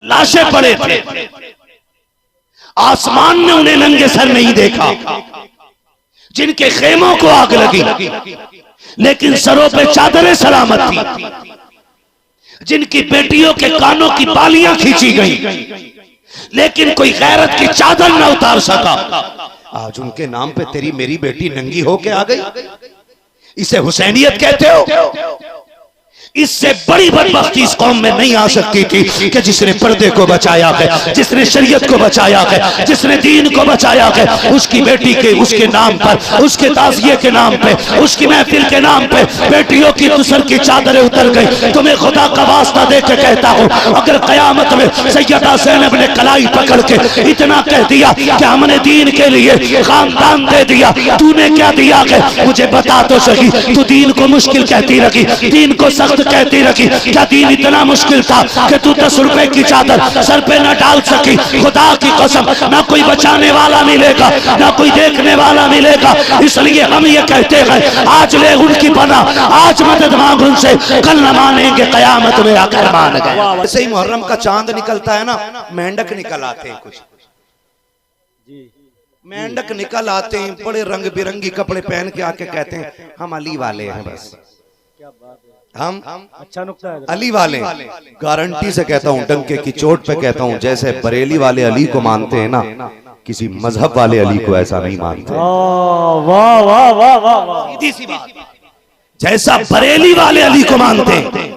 लाशें पड़े थे। आसमान ने उन्हें नंगे सर नहीं देखा, जिनके खेमों को आग लगी लेकिन सरों पे चादरें सलामत थी, जिनकी बेटियों के कानों की बालियां खींची गई लेकिन कोई गैरत की चादर न उतार सका। आज उनके नाम पे तेरी मेरी बेटी नंगी होके आ गई, इसे हुसैनियत कहते हो? इससे बड़ी बदबख्ती इस कौम में नहीं आ सकती थी कि जिसने पर्दे को बचाया है, जिसने शरीयत को बचाया है, जिसने दीन को बचाया है, उसकी बेटी के उसके नाम पर, उसके ताज़िये के नाम पे, उसकी महफिल के नाम पे बेटियों की दुसर की चादरें उतर गई। तुम्हें खुदा का वास्ता दे के कहता हूँ, अगर कयामत में सैयदा ज़ैनब ने कलाई पकड़ के इतना कह दिया कि हमने दीन के लिए खानदान दे दिया, तूने क्या दिया है मुझे बता तो सही। तू दीन को मुश्किल कहती रखी, दीन को सख्त कहती रखी, क्या दीन इतना मुश्किल था कि तू 10 रुपए की चादर सर पे न डाल सकी? खुदा की कसम, ना कोई बचाने वाला मिलेगा, ना कोई देखने वाला मिलेगा। इसलिए हम ये कहते हैं, आज ले उनकी पना, आज मदद मांग उनसे, कल न मानेंगे कयामत में आकर मान गए। ऐसे ही मुहर्रम का चांद निकलता है ना, मेंढक निकल आते हैं, कुछ मेंढक निकल आते हैं, बड़े रंग बिरंगी कपड़े पहन के आके कहते हैं हम अली वाले हैं। बस हम अच्छा नुक्ता है, अली वाले। गारंटी से कहता हूँ, डंके की चोट पे कहता हूँ, जैसे बरेली वाले अली को मानते हैं ना, किसी मजहब वाले अली को ऐसा नहीं मानते। वाह वाह वाह वाह, सीधी सी बात। जैसा बरेली वाले अली को मानते हैं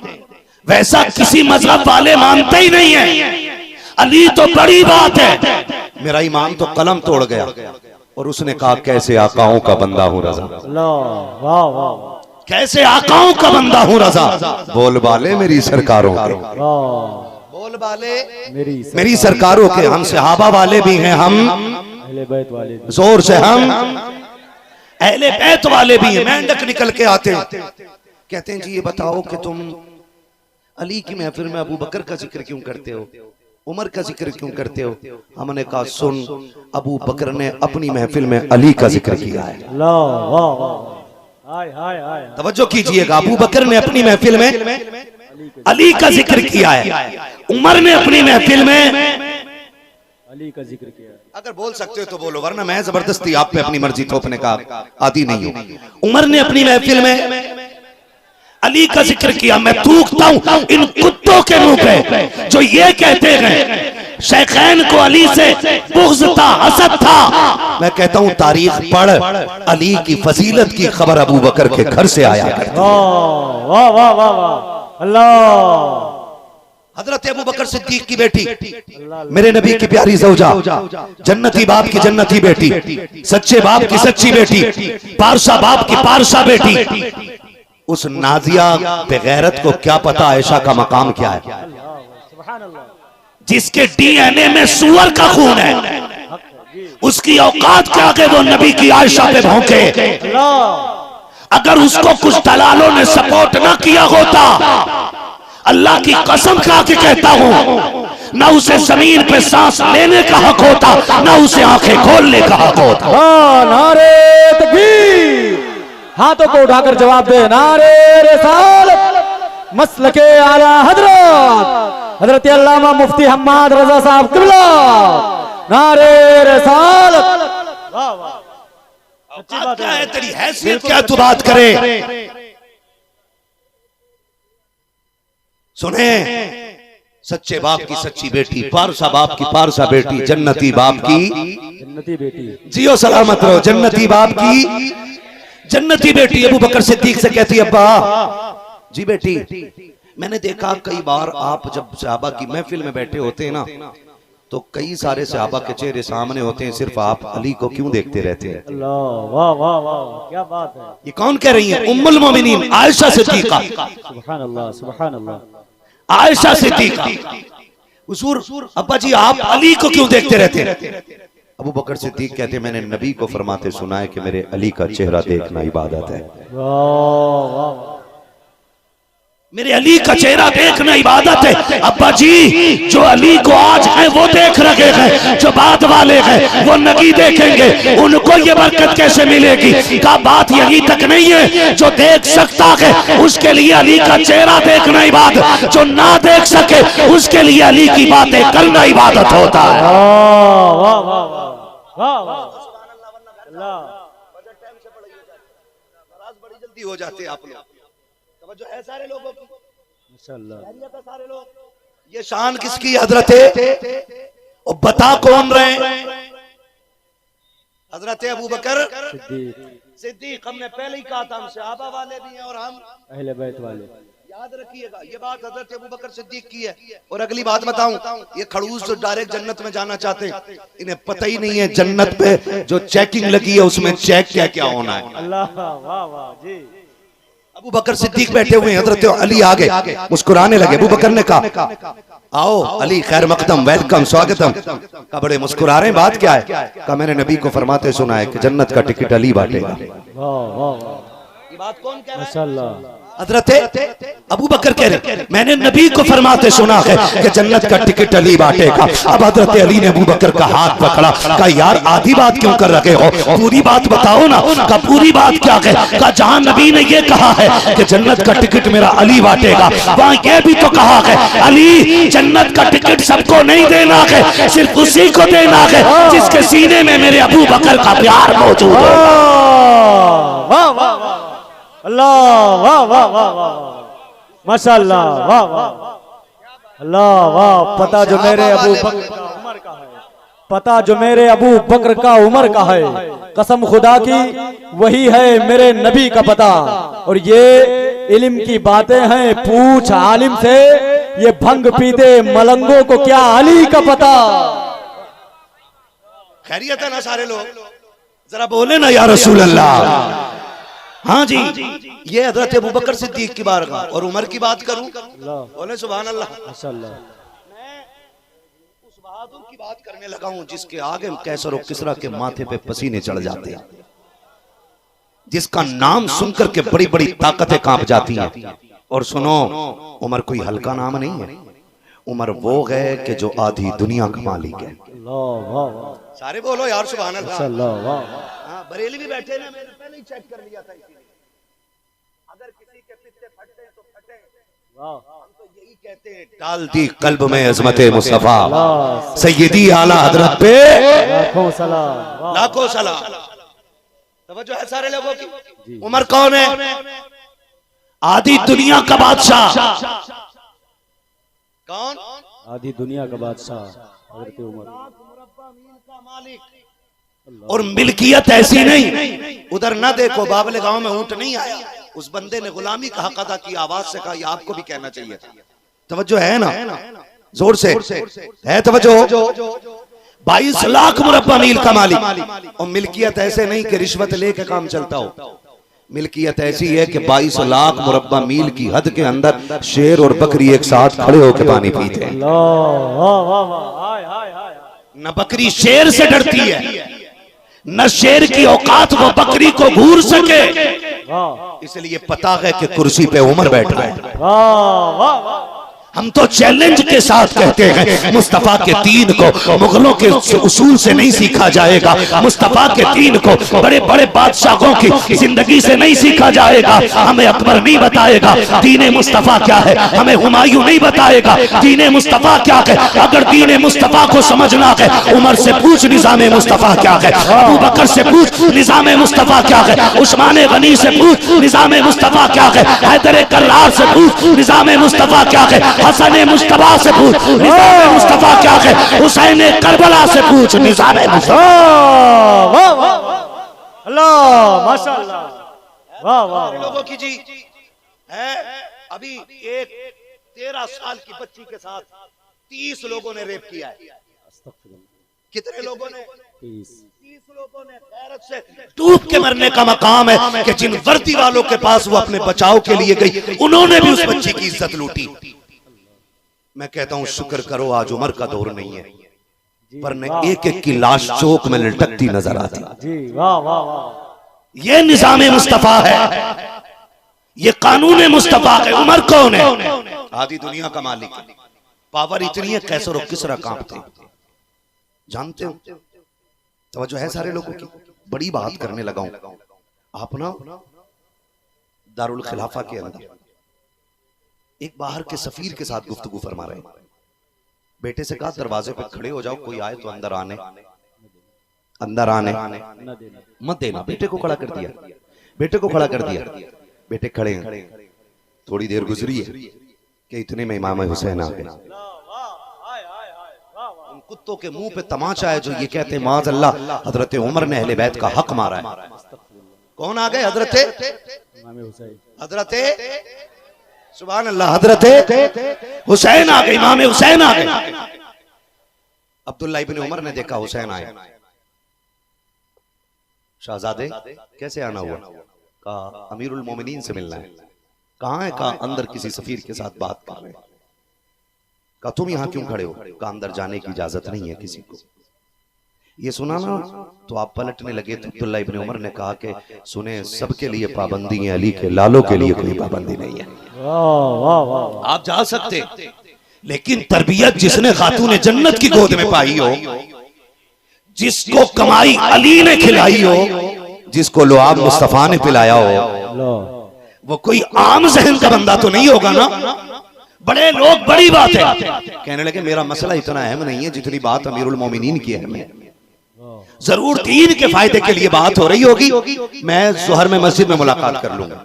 वैसा किसी मजहब वाले मानते ही नहीं है। अली तो बड़ी बात है। मेरा ईमान तो कलम तोड़ गया और उसने कहा कैसे आकाओं का बंदा हूँ रजा, वाह वाह, कैसे आकाओं का बंदा हूँ रजा, बोल बाले मेरी सरकारों के, बोल बाले मेरी सरकारों के। हम सहाबा वाले भी हैं, हम अहले बैत वाले भी, जोर से हम अहले बैत वाले भी हैं। मेंढक निकल के आते हैं, कहते हैं जी ये बताओ कि तुम अली की महफिल में अबू बकर का जिक्र क्यों करते हो, उमर का जिक्र क्यों करते हो? हमने कहा सुन, अबू बकर ने अपनी महफिल में अली का जिक्र किया है। तवज्जो कीजिएगा, अबू बकर ने अपनी महफिल में अली का जिक्र किया है, उमर ने अपनी महफिल में अली का जिक्र किया। अगर बोल सकते हो तो बोलो, वरना मैं जबरदस्ती आप पे अपनी मर्जी थोपने का आदी नहीं हूं। उमर ने अपनी महफिल में अली का जिक्र किया। मैं थूकता हूं इन कुत्तों के मुंह पे जो ये कहते हैं शेखैन को अली से बुग़्ज़ था, हसद था। मैं कहता हूं तारीख पढ़, अली की फजीलत की खबर अबू बकर के घर से आया करती है। वाह वाह वाह वाह, अल्लाह। हजरत अबू बकर सिद्दीक की बेटी, मेरे नबी की प्यारी ज़ौजा, जन्नती बाप की जन्नती बेटी, सच्चे बाप की सच्ची बेटी, पारसा बाप की पारसा बेटी, उस नाजिया बेगैरत को क्या पता आयशा का मकाम क्या है, जिसके डीएनए में सूअर का खून है, उसकी औकात के आगे वो नबी की आयशा पे भौंके। अगर उसको कुछ दलालों ने सपोर्ट ना किया होता, अल्लाह की कसम खा के कहता हूं, ना उसे जमीन पे सांस लेने का हक होता, ना उसे आंखें खोलने का हक होता। नारे तकबीर, हाथों को उठाकर जवाब दे, नारे रिसालत, मसलके आला हजरत हजरत अल्लामा मुफ्ती हम्माद रजा साहब किबला, नारे रिसालत। वाह वाह, अच्छी बात है। तेरी हैसियत क्या तू बात करे? सुने, सच्चे बाप की सच्ची बेटी, पारसा बाप की पारसा बेटी, जन्नती बाप की जन्नती बेटी, जियो सलामत रहो, जन्नती बाप की जन्नती बेटी अबू बकर सिद्दीक से कहती है, अब्बा जी बेटी, मैंने देखा कई बार आप जब सहाबा की महफिल में बैठे होते हैं ना, तो कई सारे सहाबा के चेहरे सामने होते हैं, सिर्फ आप अली को क्यों देखते रहते हैं? अल्लाह, वाह वाह वाह, क्या बात है। ये कौन कह रही है? उम्मुल मोमिनीन आयशा सिद्दीका, सुभान अल्लाह सुभान अल्लाह, आयशा सिद्दीका। हुजूर अब्बा जी आप अली को क्यों देखते रहते हैं? अबू बकर सिद्दीक कहते, मैंने नबी को फरमाते सुना है कि मेरे अली का चेहरा देखना इबादत है। मेरे अली का चेहरा देखना इबादत है। अब्बा जी जो अली को आज है वो देख रहे हैं, जो बाद वाले हैं वो नहीं देखेंगे, उनको ये बरकत कैसे मिलेगी? का बात यही तक नहीं है, जो देख सकता है उसके लिए अली का चेहरा देखना इबादत, जो ना देख सके उसके लिए अली की बातें करना इबादत होता है। वाह वाह वाह वाह वाह अल्लाह। बड़ी जल्दी हो जाते हैं आप लोग, जो है सारे लोगों की माशाअल्लाह। सारे लोग। ये शान किसकी हजरत है? और बता कौन रहे? हजरत अबू बकर सिद्दीक। हमने पहले ही कहा था हम सहाबा वाले भी हैं और हम अहले बैत वाले। याद रखिएगा ये बात हजरत अबू बकर सिद्दीक की है। और अगली बात बताऊं, ये खड़ूस जो डायरेक्ट जन्नत में जाना चाहते हैं, इन्हें पता ही नहीं है जन्नत पे जो चेकिंग लगी है उसमें चेक क्या क्या होना है। अल्लाह वाह वाह जी। अबू बकर सिद्दीक बैठे हुए हैं, हजरत अली आगे मुस्कुराने लगे। अबू बकर ने कहा आओ अली, खैर मकदम, वेलकम, स्वागतम। का बड़े मुस्कुरा रहे हैं, बात क्या है? का मैंने नबी को फरमाते सुना है कि जन्नत का टिकट अली बांटेगा। वाह वाह वाह, ये बात कौन कह रहा है? माशाअल्लाह। हजरत अबू बकर कह रहे मैंने नबी को फरमाते सुना है कि जन्नत का टिकट अली बांटेगा। अब हजरत अली ने अबू बकर का हाथ पकड़ा, कहा यार आधी बात क्यों कर रखे हो, पूरी बात बताओ ना। का पूरी बात क्या है? का जहां नबी ने ये कहा है कि जन्नत का टिकट मेरा अली बांटेगा, वहां ये भी तो कहा है अली जन्नत का टिकट सबको नहीं देना है, सिर्फ उसी को देना है जिसके सीने में मेरे अबू बकर का प्यार मौजूद है। वाह वाह वाह अल्लाह, वाह वाह वाह वाह माशाअल्लाह, वाह वाह अल्लाह वाह। पता जो मेरे अबू बकर का उमर का है, पता जो मेरे अबू बकर का उमर का है, कसम खुदा की वही है मेरे नबी का पता। और ये इल्म की बातें हैं, पूछ आलिम से, ये भंग पीते मलंगों को क्या अली का पता। खैरियत है ना सारे लोग? जरा बोले ना या रसूल अल्लाह। हाँ जी, ये हजरत अबू बकर सिद्दीक की बारगाह। और उमर की बात करूं, बोले सुभान अल्लाह। माशाअल्लाह। मैं उस बहादुर की बात करने लगा हूं जिसके आगे कैसर और किसरा के माथे पे पसीने चढ़ जाते हैं, जिसका नाम सुनकर के बड़ी बड़ी ताकतें कांप जाती हैं। और सुनो, उमर कोई हल्का नाम नहीं है। उमर वो है कि जो आधी दुनिया का मालिक है। सारे बोलो यार सुभान अल्लाह। हाँ, बरेली भी बैठे ना, मैंने पहले ही चेक कर लिया था। अगर किसी के पित्ते फटते हैं तो फटे, हम तो यही कहते हैं डाल दी कल्ब में अजमते मुस्तफा सैयदी आला हजरत पे लाखों सलाम, लाखों सलाम। तवज्जो है सारे लोगों की। उमर कौन है? आधी दुनिया का बादशाह। कौन? आधी दुनिया का बादशाह हजरत उमर। और मिल्कियत ऐसी नहीं, उधर ना देखो, बाबले गांव में ऊंट नहीं आया, उस बंदे ने गुलामी का हक अदा किया, आवाज से कहा, ये आपको भी कहना चाहिए। तवज्जो है ना? जोर से है तवज्जो। 22 लाख मुरब्बा मील का मालिक। और मिल्कियत ऐसे नहीं कि रिश्वत लेके काम चलता हो। मिल्कियत ऐसी है कि 22 लाख मुरब्बा मील की हद के अंदर शेर और बकरी एक साथ खड़े होकर पानी पीते हैं। न बकरी शेर से डरती है, न शेर की औकात वो बकरी को घूर सके, इसलिए पता है कि कुर्सी पे उमर बैठा है। हम तो चैलेंज के साथ कहते हैं मुस्तफा के दीन को मुगलों के उसूल से नहीं सीखा जाएगा, मुस्तफा के दीन को बड़े बड़े बादशाहों की जिंदगी से नहीं सीखा जाएगा। हमें अकबर नहीं बताएगा दीन मुस्तफा क्या है, हमें हुमायूं नहीं बताएगा दीन मुस्तफा क्या है। अगर दीन मुस्तफा को समझना है, उमर से पूछ निजाम मुस्तफा क्या है, अबू बकर से पूछ निजाम मुस्तफा क्या है, उस्मान गनी से पूछ निजाम मुस्तफा क्या है, हैदर कर्रार से पूछ निजाम मुस्तफा क्या है, हसन मुस्तफा से पूछ निजाम मुस्तफा क्या है, हुसैन करबला से पूछ निजाम मुस्तफा। अल्लाह माशाअल्लाह, वाह वाह। लोगों की जी है, अभी एक 13 साल की बच्ची के साथ 30 लोगों ने रेप किया है। कितने लोगों ने? 30 लोगों ने। गैरत से डूब के मरने का मकाम है कि जिन वर्दी वालों के पास वो अपने बचाव के लिए गई, उन्होंने भी उस बच्ची की इज्जत लूटी। मैं कहता हूं शुक्र करो आज उमर का दौर नहीं है, वरना एक एक की लाश चौक में लटकती नजर आती। जी वाह वाह वाह। ये निजाम मुस्तफा है, ये कानून मुस्तफा है। उमर कौन है? आधी दुनिया का मालिक है। पावर इतनी है कैसर और किसरा कांपते, जानते हो? तवज्जो है सारे लोगों की? बड़ी बात करने लगा हूं। आप ना दारुल खिलाफा के अंदर एक बाहर के सफीर के साथ गुफ्तगू फरमा रहे हैं। बेटे से कहा दरवाजे पे खड़े हो जाओ, कोई आए तो अंदर आने मत देना। बेटे को खड़ा कर दिया, बेटे को खड़ा कर दिया। बेटे खड़े हैं। थोड़ी देर गुजरी है कि इतने में इमाम हुसैन आ गए। उन कुत्तों के मुंह पे तमाचा है जो ये कहते हैं माज़ अल्लाह हजरत उमर ने अहले बैत का हक मारा है। कौन आ गए? हजरत सुभान अल्लाह, हजरत हुसैन आ गए, इमाम हुसैन आ गए। अब्दुल्ला इब्ने उमर ने देखा हुसैन आए। शहजादे कैसे आना हुआ? कहा अमीरुल मोमिनीन से मिलना है। कहाँ है? कहा अंदर किसी सफीर के साथ बात कर रहे हैं। कहा तुम यहाँ क्यों खड़े हो? कहा अंदर जाने की इजाजत नहीं है किसी को। ये सुना ना तो आप पलटने लगे। तो अब्दुल्ला इब्ने उमर ने कहा कि सुने, सबके लिए पाबंदी है, अली के लालों के लिए कोई पाबंदी नहीं है। आप जा सकते, लेकिन तरबियत जिसने खातून जन्नत की गोद में पाई हो, जिसको कमाई अली ने खिलाई हो, जिसको लुआब मुस्तफा ने पिलाया हो, वो कोई आम जहन का बंदा तो नहीं होगा ना। बड़े लोग बड़ी बात है कहने लगे, मेरा मसला इतना अहम नहीं है जितनी बात अमीरुल मोमिनीन की अहम है। जरूर दीन के फायदे के लिए बात हो रही होगी, मैं जोहर में मस्जिद में मुलाकात कर लूंगा।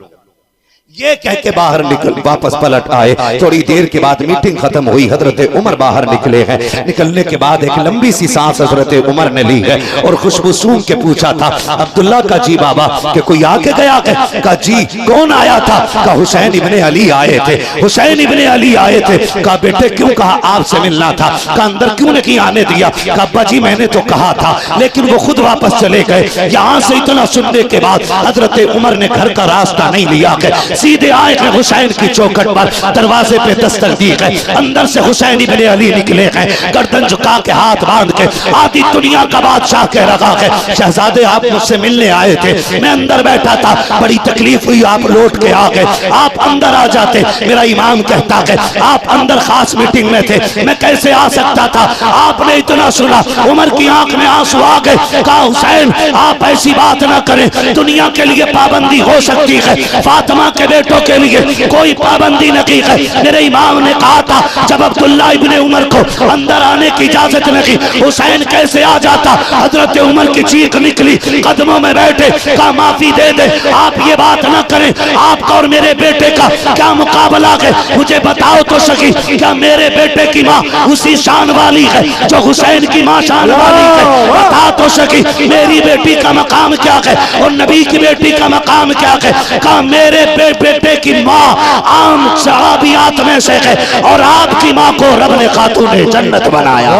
ये कह के बाहर निकल वापस पलट आए। थोड़ी देर के बाद मीटिंग खत्म हुई। हजरत उमर बाहर निकले हैं। निकलने के बाद एक लंबी सी सांस हजरत उमर ने ली है और खुशबू सूंघ के पूछा था अब्दुल्ला का जी बाबा कि कोई आके गया? कहा जी। कौन आया था? कहा हुसैन इब्ने अली आए थे। हुसैन इब्ने अली आए थे। कहा बेटे क्यों? कहा आपसे मिलना था। कहा अंदर क्यों नहीं आने दिया? कहा अब्बा जी मैंने तो कहा था, लेकिन वो खुद वापस चले गए। यहाँ से इतना सुनने के बाद हजरत उमर ने घर का रास्ता नहीं लिया, सीधे आए हैं हुसैन की चौखट पर। दरवाजे पे दस्तक दी गई। अंदर से हुसैन इब्ने अली निकले हैं, गर्दन झुका के हाथ बांध के। आधी दुनिया का बादशाह कह रहा है शहजादे आप मुझसे मिलने आए थे, मैं अंदर बैठा था, बड़ी तकलीफ हुई, आप लौट के आ गए। आप अंदर आ जाते। मेरा इमाम कहता है आप अंदर खास मीटिंग में थे, मैं कैसे आ सकता था? आपने इतना सुना, उमर की आंख में आंसू आ गए। कहा हुसैन आप ऐसी बात ना करें, दुनिया के लिए पाबंदी हो सकती है, फातिमा के बेटों के लिए कोई पाबंदी नहीं है। मेरे इमाम ने कहा था जब अब्दुल्ला इब्ने उमर को अंदर आने की इजाजत नहीं, हुसैन कैसे आ जाता? हजरत उमर की चीख निकली, कदमों में बैठे। कहा माफी दे दे, आप ये बात ना करें, आपका और मेरे बेटे का क्या मुकाबला है? मुझे बताओ तो सही, क्या मेरे बेटे की माँ उसी शान वाली है जो हुसैन की माँ शान वाली है? बता तो सही मेरी बेटी का मकाम क्या है और नबी की बेटी का मकाम क्या है? कहा मेरे बेटे की माँ आम सहाबियात में से है और आपकी माँ को रब ने खातून जन्नत बनाया।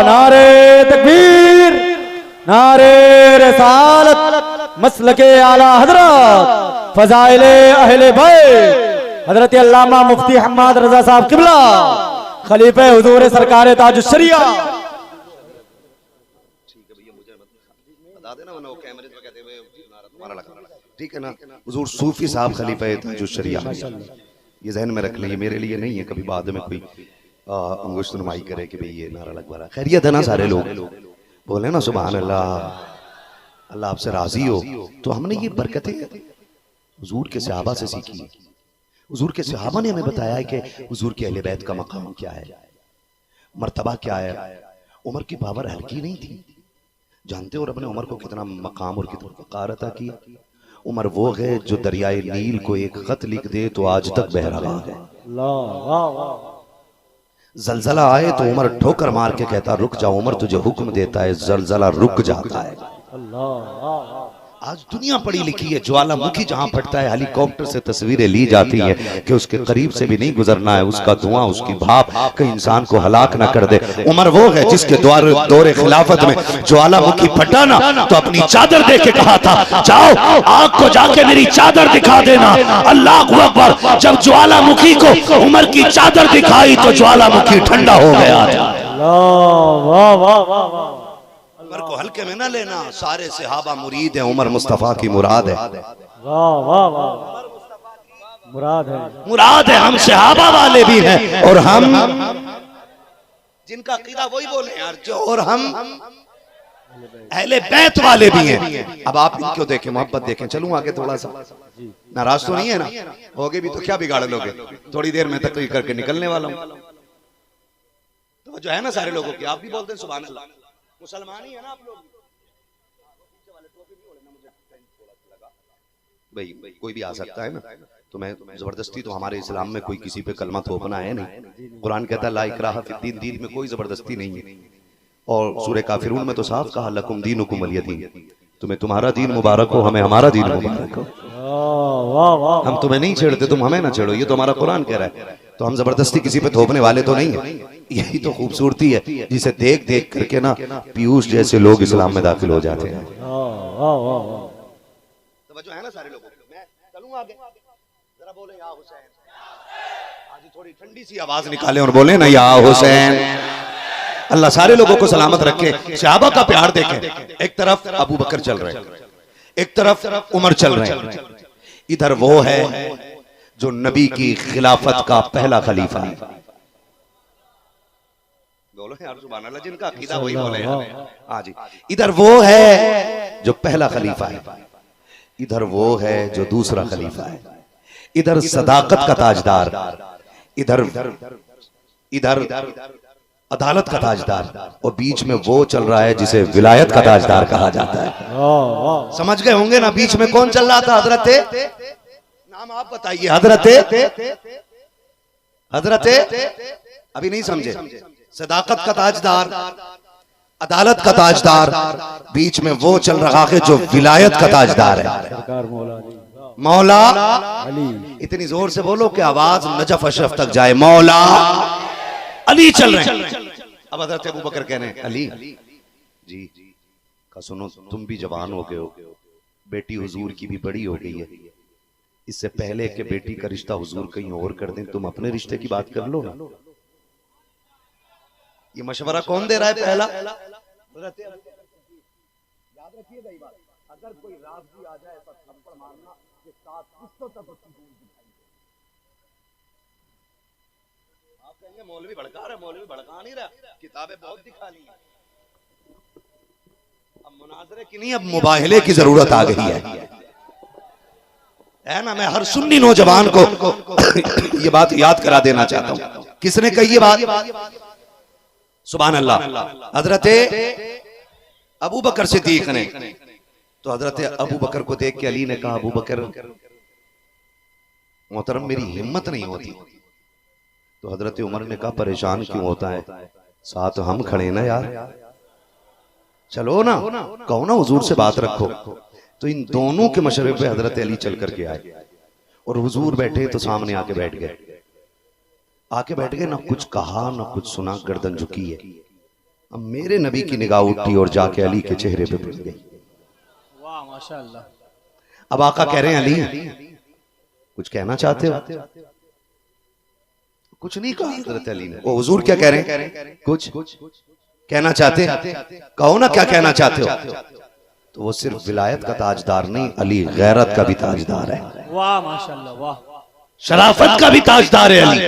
नारे तकबीर, नारे रिसालत, मसलके आला हजरत, फजाइले अहले बैत, हजरत अल्लामा मुफ्ती हम्माद रजा साहब किबला, खलीफे हुजूर सरकार ताजुश शरिया। ठीक है ना? हुजूर सूफी साहब खलीफा ताजुश शरिया, ये जहन में रख लें, ये मेरे लिए नहीं है, कभी बाद में कोई अंगुष्ठ नुमाई करे कि भाई ये नारा लगवा रहा। खैरियत है ना? सारे लोग बोले ना सुभान अल्लाह, अल्लाह आपसे राजी हो। तो हमने ये बरकतें हुजूर के सहाबा से सीखी। हुजूर के सहाबा ने हमें बताया है कि हुजूर के अहले बैत का मकाम क्या है, मर्तबा क्या है। उमर की पावर हल्की नहीं थी, जानते हो रब ने उमर को कितना मकाम और कितना वक़ार अता किया। उमर वो है जो दरियाए नील को एक खत लिख दे तो आज तक बह रहा है। जलजला आए तो उमर ठोकर मार के कहता रुक जा, उमर तुझे हुक्म देता है, जलजला रुक जाता है। आज दुनिया पढ़ी लिखी है, ज्वालामुखी जहां फटता है हेलीकॉप्टर से तस्वीरें ली जाती हैं कि उसके करीब से भी नहीं गुजरना है, उसका धुआं उसकी भाप कहीं इंसान को हलाक ना कर दे। उमर वो है जिसके दौरे खिलाफत में ज्वालामुखी फटा ना तो अपनी चादर दे के कहा था जाओ आग को जाके मेरी चादर दिखा देना। अल्लाह अकबर। जब ज्वालामुखी को उमर की चादर दिखाई तो ज्वालामुखी ठंडा हो गया था। उमर को हल्के में ना लेना, सारे सहाबा मुरीद हैं, उमर मुस्तफा की मुराद है। वाह वाह वाह। मुराद है हम सहाबा वाले भी हैं और हम जिनका अकीदा वही बोले यार जो, और हम अहले बैत वाले भी हैं। अब आप इनको देखें, मोहब्बत देखें। चलूं आगे थोड़ा सा, नाराज तो नहीं है ना? होगे भी तो क्या बिगाड़ लोगे, थोड़ी देर में तकरीर करके निकलने वाला हूं। तो जो है ना सारे लोगों की, आप भी बोलते हैं सुभान अल्लाह, मुसलमान ही है ना आप लोग। भाई कोई भी आ सकता है ना, तो मैं जबरदस्ती तो हमारे इस्लाम में कोई किसी पे कलमा थोपना है नहीं। कुरान कहता है ला इकराहा फिद्दीन, दीन में कोई जबरदस्ती नहीं है। और सूरह काफिरून में तो साफ कहा लकुम दीनुकुम वलिय दीन, तुम्हें तुम्हारा दीन मुबारक हो, हमें हमारा दीन मुबारक हो। हम तुम्हें नहीं छेड़ते, तुम हमें ना छेड़ो, ये तो हमारा कुरान कह रहा है। तो हम जबरदस्ती किसी पे थोपने वाले तो नहीं है। यही तो खूबसूरती है जिसे देख देख करके ना पीयूष जैसे लोग इस्लाम में दाखिल हो जाते हैं। जो है ना सारे लोगों, मैं चलूंगा आगे, जरा बोले या हुसैन। आज थोड़ी ठंडी सी आवाज निकाले और बोले ना या हुसैन। अल्लाह सारे लोगों को सलामत रखे। सहाबा का प्यार देखें, एक तरफ अबू बकर चल रहे, एक तरफ उमर चल रहे, इधर वो है जो नबी की खिलाफत का पहला खलीफा है। बोलो यार सुभान अल्लाह, जिनका अकीदा वही बोले यार। हाँ जी, इधर वो है जो पहला खलीफा है, इधर वो है जो दूसरा खलीफा है। इधर सदाकत का ताजदार, इधर इधर अदालत का ताजदार, और बीच में वो चल रहा है जिसे विलायत का ताजदार कहा जाता है। समझ गए होंगे ना बीच में कौन चल रहा था? हजरत, नाम आप बताइए। हजरत अभी नहीं समझे? सदाकत का ताजदार, अदालत का ताजदार, बीच में वो चल रहा है जो विलायत का ताजदार है, मौला अली। इतनी जोर से बोलो कि आवाज नजफ अशरफ तक जाए। मौला अली चल रहे हैं। अब हज़रत अबू बकर कह रहे हैं अली जी का सुनो, तुम भी जवान हो गए हो, बेटी हुजूर की भी बड़ी हो गई है, इससे पहले कि बेटी का रिश्ता हुजूर कहीं और कर दें, तुम अपने रिश्ते की बात कर लो ना। ये मशवरा कौन दे रहा है? पहला। याद रखिएगा ये बात, अगर कोई राज़ी आ जाए तो थप्पड़ मारना के साथ कुछ तक उसकी दूर दिखाएंगे। आप कहेंगे मौलवी भड़का रहा है, मौलवी भड़का नहीं रहा, किताबें बहुत दिखा ली। अब मुनाजरे की नहीं, अब मुबाहले की जरूरत आ गई है ना। मैं हर सुन्नी नौजवान को ये बात याद करा देना चाहता हूं। किसने कही ये बात? सुभान अल्लाह। हजरत अबू बकर सिद्दीक ने, तो हजरत अबू बकर को देख के अली ने कहा अबू बकर मोहतरम मेरी हिम्मत नहीं होती। तो हजरत उमर ने कहा परेशान क्यों होता है, साथ हम खड़े ना यार, चलो ना, कहो ना हुजूर से बात रखो। तो इन दोनों के मशवरे पे हजरत अली चल करके आए और हुजूर बैठे तो सामने आके बैठ गए। ना कुछ कहा ना कुछ सुना, गर्दन झुकी है। अब मेरे नबी की निगाह उठी और जाके अली के चेहरे पे पड़ गई। वाह माशाअल्लाह। अब आका कह रहे हैं अली कुछ कहना चाहते हो? कुछ नहीं कहा हजरत अली ने। वो हुजूर क्या कह रहे हैं? कुछ कहना चाहते? कहो ना क्या कहना चाहते हो? तो वो सिर्फ विलायत का ताजदार नहीं, अली गैरत का भी ताजदार है। वाह माशाअल्लाह, वाह। शराफत का भी ताजदार है अली।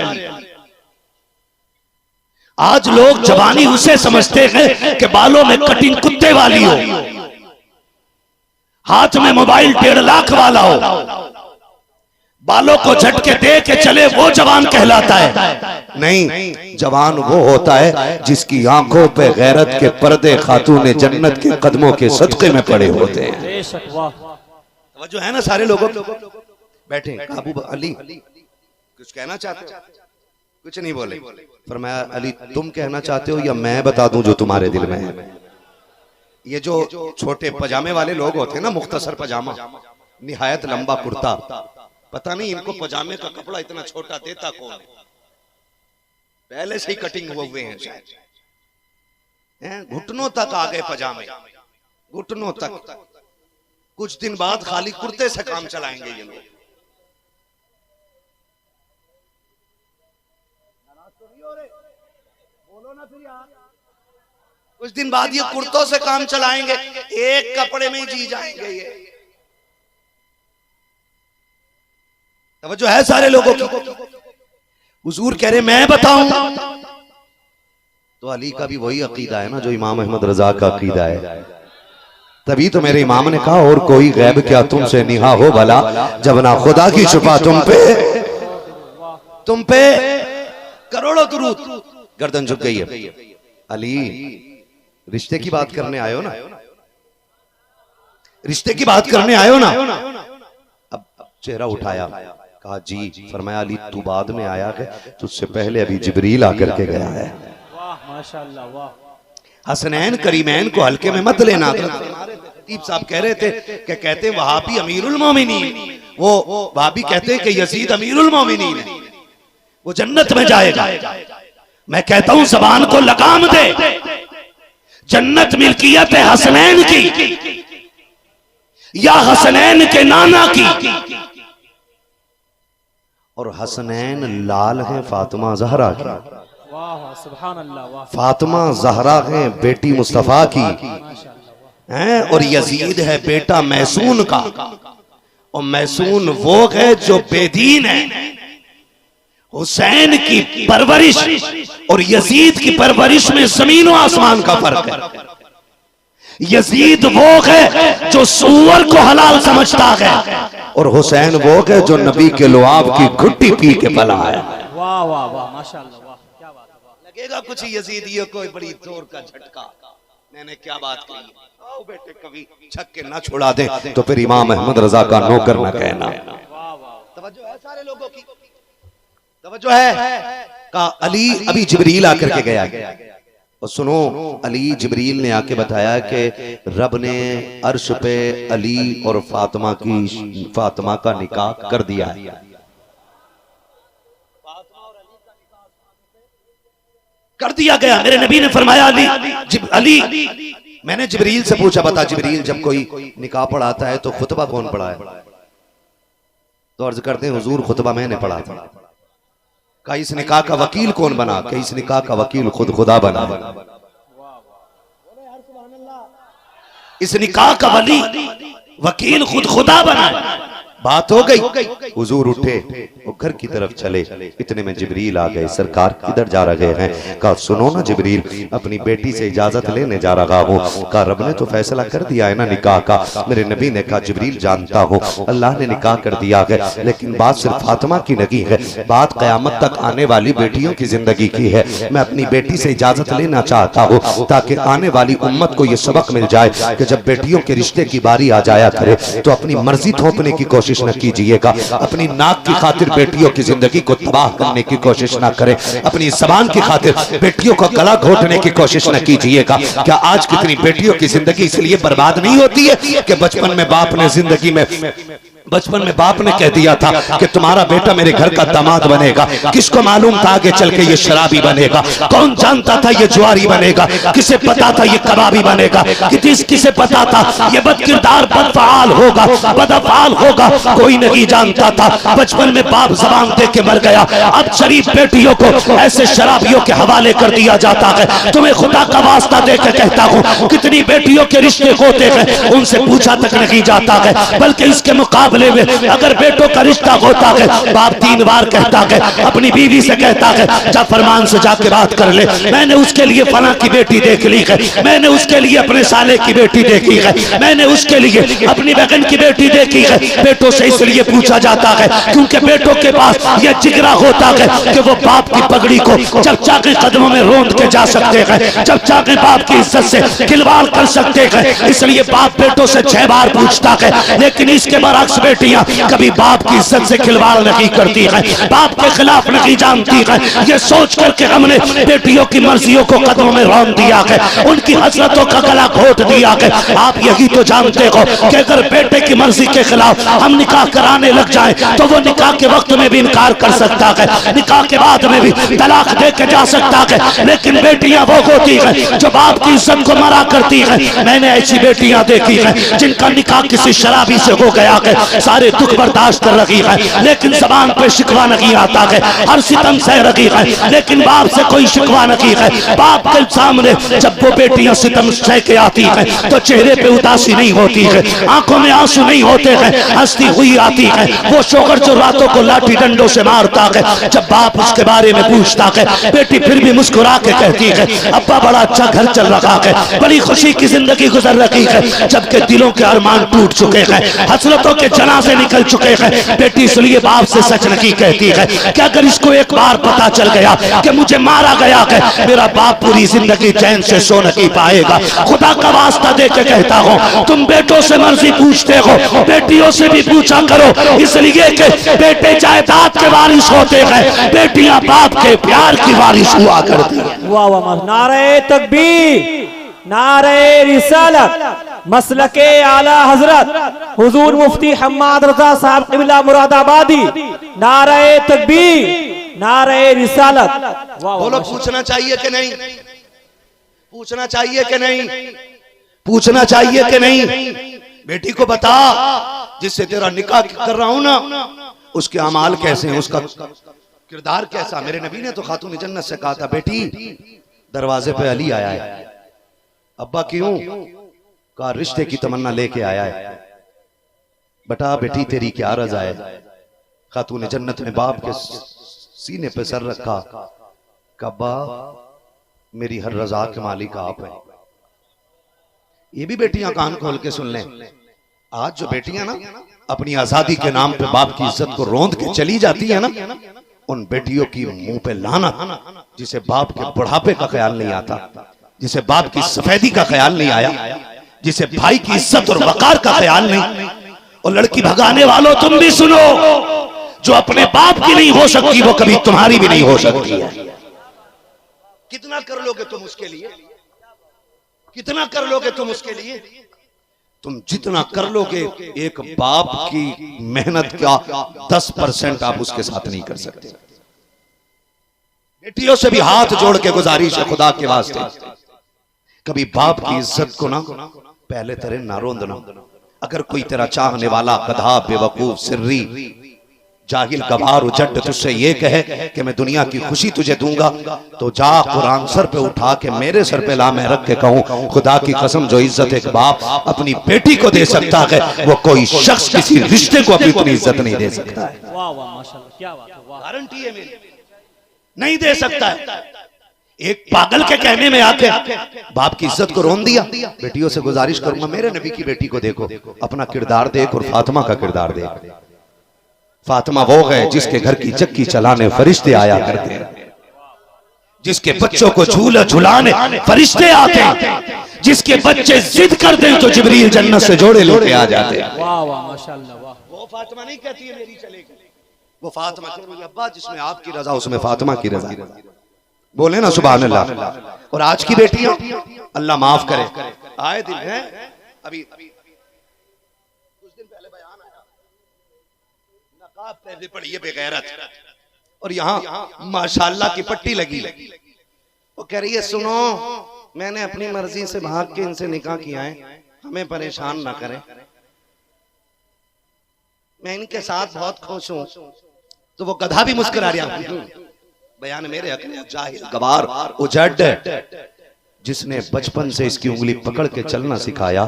आज लोग जवानी उसे समझते हैं कि बालों में कटिंग कुत्ते वाली हो, हाथ में मोबाइल 1.5 लाख वाला हो, बालों को झटके दे के चले वो जवान कहलाता है। नहीं, जवान वो होता है जिसकी आंखों पे गैरत के पर्दे खातून जन्नत के कदमों के सदके में पड़े होते हैं। जो है ना सारे लोग बैठे, अबू अली कुछ कहना चाहते हो? कुछ नहीं बोले। फरमाया अली तुम कहना चाहते हो या मैं बता दूं जो तुम्हारे दिल में है? ये जो छोटे पजामे वाले लोग होते हैं ना, मुख्तसर पजामा, निहायत लंबा कुर्ता, पता नहीं इनको पजामे का कपड़ा इतना छोटा देता कौन है? पहले से ही कटिंग हुए हैं शायद, घुटनों तक आ गए पजामे, घुटनों तक। कुछ दिन बाद खाली कुर्ते से काम चलाएंगे ये लोग। बोलो ना फिर यार, कुछ दिन बाद ये कुर्तों से काम चलाएंगे, एक कपड़े में ही जी जाएंगे ये। तवज्जो है सारे लोगों की। हुजूर कह रहे मैं बताऊं, तो अली का भी वही अकीदा है ना जो इमाम अहमद रजा का अकीदा है। तभी तो मेरे इमाम ने कहा और कोई गैब क्या तुमसे निहा हो भला, जब ना खुदा की छुपा तुम पे करोड़ों दुरूद। गर्दन झुक गई है। अली रिश्ते की बात करने आए हो ना, रिश्ते की बात करने आए हो ना। अब चेहरा उठाया, कहा जी। फरमाया अली तू बाद में आया है, तुझसे पहले अभी जिब्रील आकर के गया है। वाह माशाअल्लाह वाह। हसनैन करीमैन को हल्के में मत लेना। खतीब साहब कह रहे थे कि कहते वहाबी अमीरुल मोमिनीन, वो वहाबी कहते हैं कि यजीद अमीरुल मोमिनीन है, वो जन्नत में जाएगा। मैं कहता हूं ज़बान को लगाम दे, जन्नत मिल्कियत है हसनैन की या हसनैन के नाना की। और हसनैन लाल है फातिमा जहरा की। वाह सुभान अल्लाह वाह। फातिमा जहरा है बेटी मुस्तफा की हैं, और यजीद है बेटा मैसून का। और मैसून वो है जो बेदीन है। हुसैन की परवरिश और यजीद की परवरिश में जमीन और आसमान का फर्क है। यजीद वो है जो सूअर को हलाल समझता है, और हुसैन वो है जो नबी के लुआब की घुट्टी पी के पला है। वाह वाह वाह माशाअल्लाह वाह, क्या बात है। लगेगा कुछ यजीदियों को बड़ी जोर का झटका, मैंने क्या बात कही। आओ बेटे कभी छक्के ना छुड़ा दे तो फिर इमाम अहमद रजा का नौकर न कहना। तवज्जो है सारे लोगों की, तवज्जो है। का अली अभी जिब्रील आकर के गया। और सुनो, अली जिब्रील ने आके बताया कि रब ने अर्श पे अली और फातिमा का निकाह कर दिया है। कर दिया गया। मेरे नबी ने फरमाया अली मैंने जिब्रील से पूछा, बता जिब्रील जब कोई निकाह पढ़ाता है तो खुतबा कौन पढ़ा है? तो अर्ज करते हैं हुजूर खुतबा मैंने पढ़ा था। कहा इस निकाह का वकील कौन बना? कि इस निकाह का वकील खुद खुदा बना। इस निकाह का वकील खुद खुदा बना। बात हो गई। हुजूर उठे वो घर की तरफ चले, इतने में जिब्रील आ गए। सरकार किधर जा रहे हैं? कहा सुनो ना जिब्रील, अपनी बेटी से इजाजत लेने जा रहा हूँ। कहा रब ने तो फैसला कर दिया है ना निकाह का। मेरे नबी ने कहा जिब्रील जानता हूँ अल्लाह ने निकाह कर दिया है, लेकिन बात सिर्फ फातिमा की नहीं है, बात कयामत तक आने वाली बेटियों की जिंदगी की है। मैं अपनी बेटी से इजाजत लेना चाहता हूँ ताकि आने वाली उम्मत को यह सबक मिल जाए कि जब बेटियों के रिश्ते की बारी आ जाया करे तो अपनी मर्जी थोपने की कोशिश न कीजिएगा। अपनी नाक की खातिर बेटियों की जिंदगी को तबाह करने की कोशिश न करें। अपनी जबान की खातिर बेटियों का गला घोटने की कोशिश न कीजिएगा। क्या आज कितनी बेटियों की जिंदगी इसलिए बर्बाद नहीं होती है कि बचपन में बाप ने कह दिया था कि तुम्हारा बेटा मेरे घर का दामाद बनेगा। किसको मालूम था आगे चल के ये शराबी बनेगा? कौन जानता था ये जुआरी बनेगा? किसे पता था ये कबाबी बनेगा? किसे पता था ये बदकिरदार बदफआल होगा, बदअफआल होगा? कोई नहीं जानता था। बचपन में बाप जबान दे के मर गया। अब शरीफ बेटियों को ऐसे शराबियों के हवाले कर दिया जाता है। तुम्हें खुदा का वास्ता देकर कहता हूँ, कितनी बेटियों के रिश्ते होते हैं उनसे पूछा तक नहीं जाता है। बल्कि इसके मुकाबले में अगर बेटों का रिश्ता होता है, बाप 3 बार कहता है, अपनी बीवी से कहता है जा फरमान से जाके बात कर ले, मैंने उसके लिए फला की बेटी देख ली है, मैंने उसके लिए अपने साले की बेटी देखी है, मैंने उसके लिए अपनी बहन की बेटी देखी है। बेटों से इसलिए पूछा जाता है क्योंकि बेटों के पास यह जिगरा होता है कि वो बाप की पगड़ी को जब चाहे कदमों में रोंद के जा सकते हैं, जब चाहे बाप की इज्जत से खिलवाड़ कर सकते हैं। इसलिए बाप बेटों से 6 बार पूछता है। लेकिन इसके बरअक्स बेटियां कभी बाप की इज्जत से खिलवाड़ नहीं करती है, बाप के खिलाफ नहीं जानती है। ये सोच करके हमने बेटियों की मर्जियों को कदमों में रौंद दिया है, उनकी हसरतों का गला घोट दिया है। आप यही तो जानते हो कि अगर बेटे की मर्जी के खिलाफ हम निकाह कराने लग जाएं तो वो निकाह के वक्त में भी इनकार कर सकता है, निकाह के बाद में भी तलाक दे के जा सकता है। लेकिन बेटियां वो होती है जो बाप की इज्जत को मरा करती है। मैंने ऐसी बेटियां देखी है जिनका निकाह किसी शराबी से हो गया है, सारे दुख बर्दाश्त कर रही है लेकिन जबान पे शिकवा नहीं आता है, हर सितम सह रही है लेकिन बाप से कोई शिकवा नहीं है। बाप के सामने जब वो बेटियां सितम सह के आती है तो चेहरे पे उदासी नहीं होती है, आंखों में आंसू नहीं होते हैं, हंसती हुई आती है। वो शोहर जो रातों को लाठी डंडों से मारता है, जब बाप उसके बारे में पूछता है बेटी फिर भी मुस्कुरा के कहती है अब्बा बड़ा अच्छा घर चल रहा है, बड़ी खुशी की जिंदगी गुजर रही है। जबकि दिलों के अरमान टूट चुके हैं, हसरतों के जनाजे निकल चुके हैं, बेटी इसलिए बाप से सच नहीं कहती है कि अगर इसको एक बार पता चल गया कि मुझे मारा गया है, मेरा बाप पूरी जिंदगी चैन से सो नहीं पाएगा। खुदा का वास्ता दे के कहता हूँ तुम बेटों से मर्जी पूछते हो, बेटियों से भी पूछा करो, इसलिए कि बेटे जायदाद के वारिस होते हैं, बेटियां बाप के प्यार की वारिस हुआ करती है। वाह वाह, नारे तकबीर, नारे रिसालत, मसलके आला हजरत हुजूर मुफ्ती हम्माद रजा साहब क़िबला मुरादाबादी, नारे तकबीर, नारे रिसालत। बोलो पूछना चाहिए कि नहीं? पूछना चाहिए कि नहीं? पूछना चाहिए कि नहीं? बेटी को बता जिससे तेरा निकाह कर रहा हूं ना उसके अमाल कैसे हैं, उसका किरदार कैसा। मेरे नबी ने तो खातून जन्नत से कहा था बेटी दरवाजे पे अली आया है। अब्बा क्यों? कहा रिश्ते की तमन्ना लेके आया है। बता बेटी तेरी क्या रजा है? खातून जन्नत ने बाप के सीने पे सर रखा, कब्बा मेरी हर रजा के मालिक आप हैं। ये भी बेटियां कान खोल के सुन लें, आज जो बेटियां ना अपनी आजादी के नाम पे बाप की इज्जत को रोंद के चली जाती है ना, उन बेटियों की मुंह पे लानत, जिसे बाप के बुढ़ापे का ख्याल नहीं आता, जिसे बाप की सफेदी का ख्याल नहीं आया, जिसे भाई की इज्जत और वकार का ख्याल नहीं। और लड़की भगाने वालों तुम भी सुनो, जो अपने बाप की नहीं हो सकती वो कभी तुम्हारी भी नहीं हो सकती है। कितना कर लोगे तुम उसके लिए? कितना कर लोगे तुम उसके लिए? तुम जितना कर लोगे एक बाप की मेहनत का 10% आप उसके साथ नहीं कर सकते। बेटियों से भी हाथ जोड़ के गुजारिश है खुदा के वास्ते, कभी बाप की इज्जत को ना पहले तेरे ना रोंदना। अगर कोई तेरा चाहने वाला गधा बेवकूफ सिर्री जाहिल गवार उजट तुझसे ये कहे कि मैं दुनिया की खुशी तुझे दूंगा, तो जा कुरान सर पे उठा के मेरे सर पे ला मैं रख के कहूं खुदा की कसम जो इज्जत एक बाप अपनी बेटी को दे सकता है वो कोई शख्स किसी रिश्ते को अपनी इतनी इज्जत नहीं दे सकता है। वाह वाह माशाल्लाह, क्या बात है, गारंटी है मेरी, नहीं दे सकता है। एक पागल के कहने में आके बाप की इज्जत को रोन दिया। बेटियों से गुजारिश करूंगा मेरे नबी की बेटी को देखो, अपना किरदार देख और फातिमा का किरदार देख। फातिमा वो है जिसके घर की चक्की चलाने फरिश्ते आया करते हैं, जिसके बच्चों को झूला झुलाने फरिश्ते आते हैं, जिसके बच्चे जिद कर दें तो जिब्रील जन्नत से जोड़े लेके आ जाते हैं। वाह वाह माशाल्लाह, वाह। वो फातिमा नहीं कहती है मेरी चलेगी, वो फातिमा कह रही है अब्बा जिसमें आपकी रजा उसमें फातिमा की रजा। बोले ना सुभान अल्लाह। और आज की बेटियां अल्लाह माफ करे, आए दिन है अभी कुछ दिन पहले बयान आया, नकाब पहले पड़ी है बेगैरत, और यहाँ माशाल्लाह की पट्टी लगी। वो कह रही है सुनो मैंने अपनी मर्जी से भाग के इनसे निकाह किया है, हमें परेशान ना करें, मैं इनके साथ बहुत खुश हूं। तो वो गधा भी मुस्कुरा रहा। बयान मेरे हक में जाहिल गवार उजड़ जिसने बचपन से इसकी उंगली पकड़ के चलना सिखाया,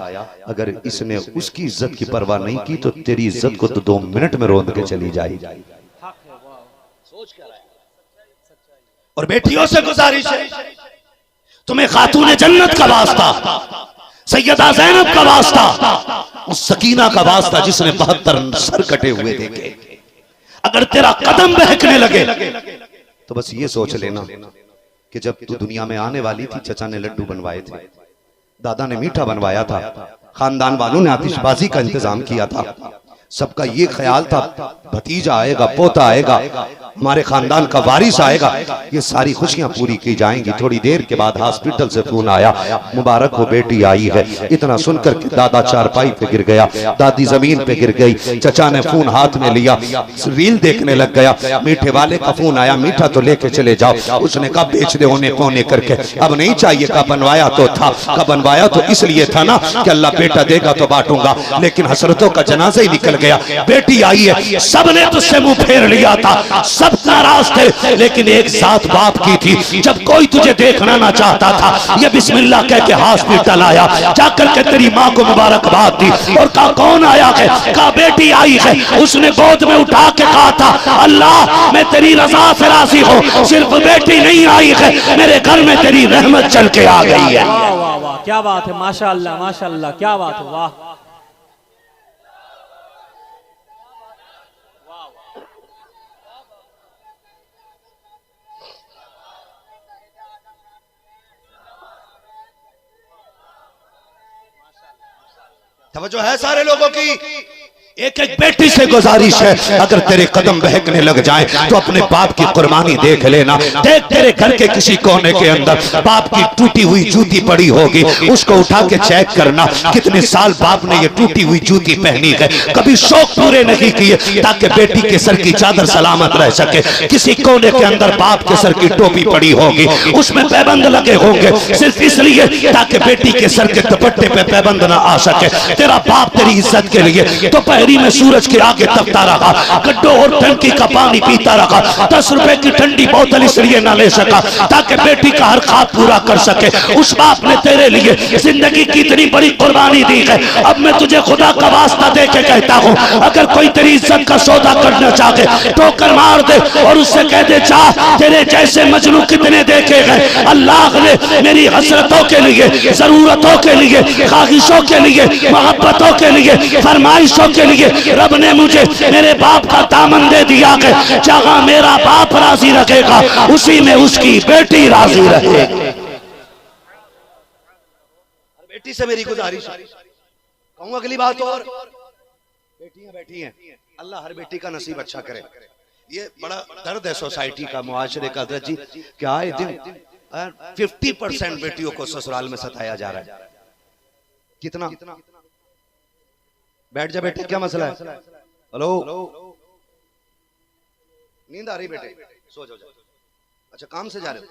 अगर इसने उसकी इज्जत की परवाह नहीं की तो तेरी इज्जत को तो 2 मिनट में रोंद के चली जाएगी। और बेटियों से गुजारिश है तुम्हें खातून जन्नत का वास्ता, सैयदा ज़ैनब का वास्ता, उस सकीना का वास्ता जिसने 72 सर कटे हुए देखे, अगर तेरा कदम बहकने लगे तो बस ये सोच लेना कि जब तू दुनिया में आने वाली थी चचा ने लड्डू बनवाए थे, दादा ने मीठा बनवाया था, खानदान वालों ने आतिशबाजी का इंतजाम किया था, सबका ये ख्याल था भतीजा आएगा पोता आएगा, हमारे खानदान का वारिस आएगा, ये सारी खुशियां पूरी की जाएंगी। थोड़ी देर के बाद हॉस्पिटल से फोन आया, मुबारक हो बेटी आई है। इतना सुनकर के दादा चारपाई पे गिर गया, दादी जमीन पे गिर गई। चचा ने फोन हाथ में लिया, रील देखने लग गया। मीठे वाले का फोन आया, मीठा तो लेके चले जाओ। उसने कहा बेच दे होने कोने करके, अब नहीं चाहिए। का बनवाया तो था, का बनवाया तो इसलिए था ना कि अल्लाह बेटा देगा तो बांटूंगा, लेकिन हसरतों का जनाजा ही निकल गया। बेटी आई है, सबने तुझसे मुंह फेर लिया था, सब नाराज थे, लेकिन एक साथ बाप की थी। जब कोई तुझे देखना ना चाहता था, ये बिस्मिल्लाह कह के हॉस्पिटल आया, जाकर के तेरी माँ को मुबारकबाद दी और कहा कौन आया है? कहा बेटी आई है। उसने गोद में उठा के कहा था, अल्लाह मैं तेरी रजा से राजी हूँ, सिर्फ बेटी नहीं आई है, मेरे घर में तेरी रहमत चल के आ गई है। वाह वाह वाह, क्या बात है, माशाअल्लाह माशाअल्लाह, क्या बात है, वाह। तवज्जो है सारे लोगों की। एक एक बेटी से गुजारिश है, अगर तेरे कदम बहकने लग जाएं तो अपने बाप की कुर्बानी देख लेना। देख तेरे घर के किसी कोने के अंदर बाप की टूटी हुई जूती पड़ी होगी, उसको उठा के चेक करना कितने साल बाप ने ये टूटी हुई जूती पहनी है। कभी शौक पूरे नहीं किए ताकि बेटी के सर की चादर सलामत रह सके। किसी कोने के अंदर बाप के सर की टोपी पड़ी होगी, उसमें पैबंद लगे होंगे सिर्फ इसलिए ताकि बेटी के सर के दुपट्टे पे पैबंद ना आ सके। तेरा बाप तेरी इज्जत के लिए तो में सूरज के आगे तपता रहा, गड्ढों और टंकी का पानी पीता रहा, 10 रुपए की ठंडी बोतल इसलिए ना ले सका ताकि बेटी का हर ख्वाब पूरा कर सके। उस बाप ने तेरे लिए जिंदगी की इतनी बड़ी कुर्बानी दी है। अब मैं तुझे खुदा का वास्ता दे के कहता हूँ, अगर कोई तेरी इज्जत का सौदा करना चाहे ठोकर मार दे और उससे कह दे चाह तेरे जैसे मजनू कितने देखे गए। अल्लाह ने मेरी हसरतों के लिए, जरूरतों के लिए, ख्वाहिशों के लिए, मोहब्बतों के लिए, फरमाइशों के लिए रब ने मुझे मेरे बाप का दामन दे दिया है। जहां मेरा बाप राजी रखेगा उसी में उसकी बेटी राजी रहेगी। बेटी से मेरी गुजारिश कहूँ अगली बात, और बेटियां बैठी हैं, अल्लाह हर बेटी का नसीब अच्छा करे। ये बड़ा दर्द है सोसाइटी का, मुआशरे का दर्द जी, कि आए दिन 50% बेटियों को ससुराल में सताया जा रहा है। कितना? बैठ जा बेटे, क्या मसला है? हेलो, नींद आ रही बेटे? सो जाओ। अच्छा काम से जा रहे हो?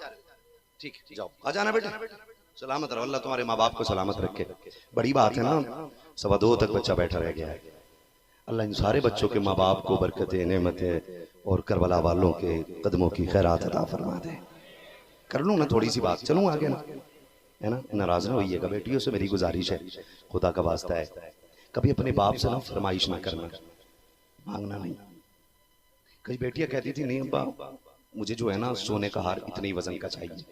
ठीक, जाओ, आ जाना बेटे, सलामत रहो, अल्लाह तुम्हारे माँ बाप को सलामत रखे। बड़ी बात है ना, 2:15 तक बच्चा बैठा रह गया है। अल्लाह इन सारे बच्चों के माँ बाप को बरकतें, नेमतें और करबला वालों के कदमों की खैरात अता फरमा दे। कर लूँ ना थोड़ी सी बात, चलूँ आगे ना, है ना, नाराज ना होइएगा। बेटियों से मेरी गुजारिश है, खुदा का वास्ता है, कभी अपने बाप से ना फरमाइश ना करना, मांगना नहीं। कई बेटियां कहती थी नहीं अब्बा मुझे जो है ना सोने का हार इतने ही वजन का चाहिए,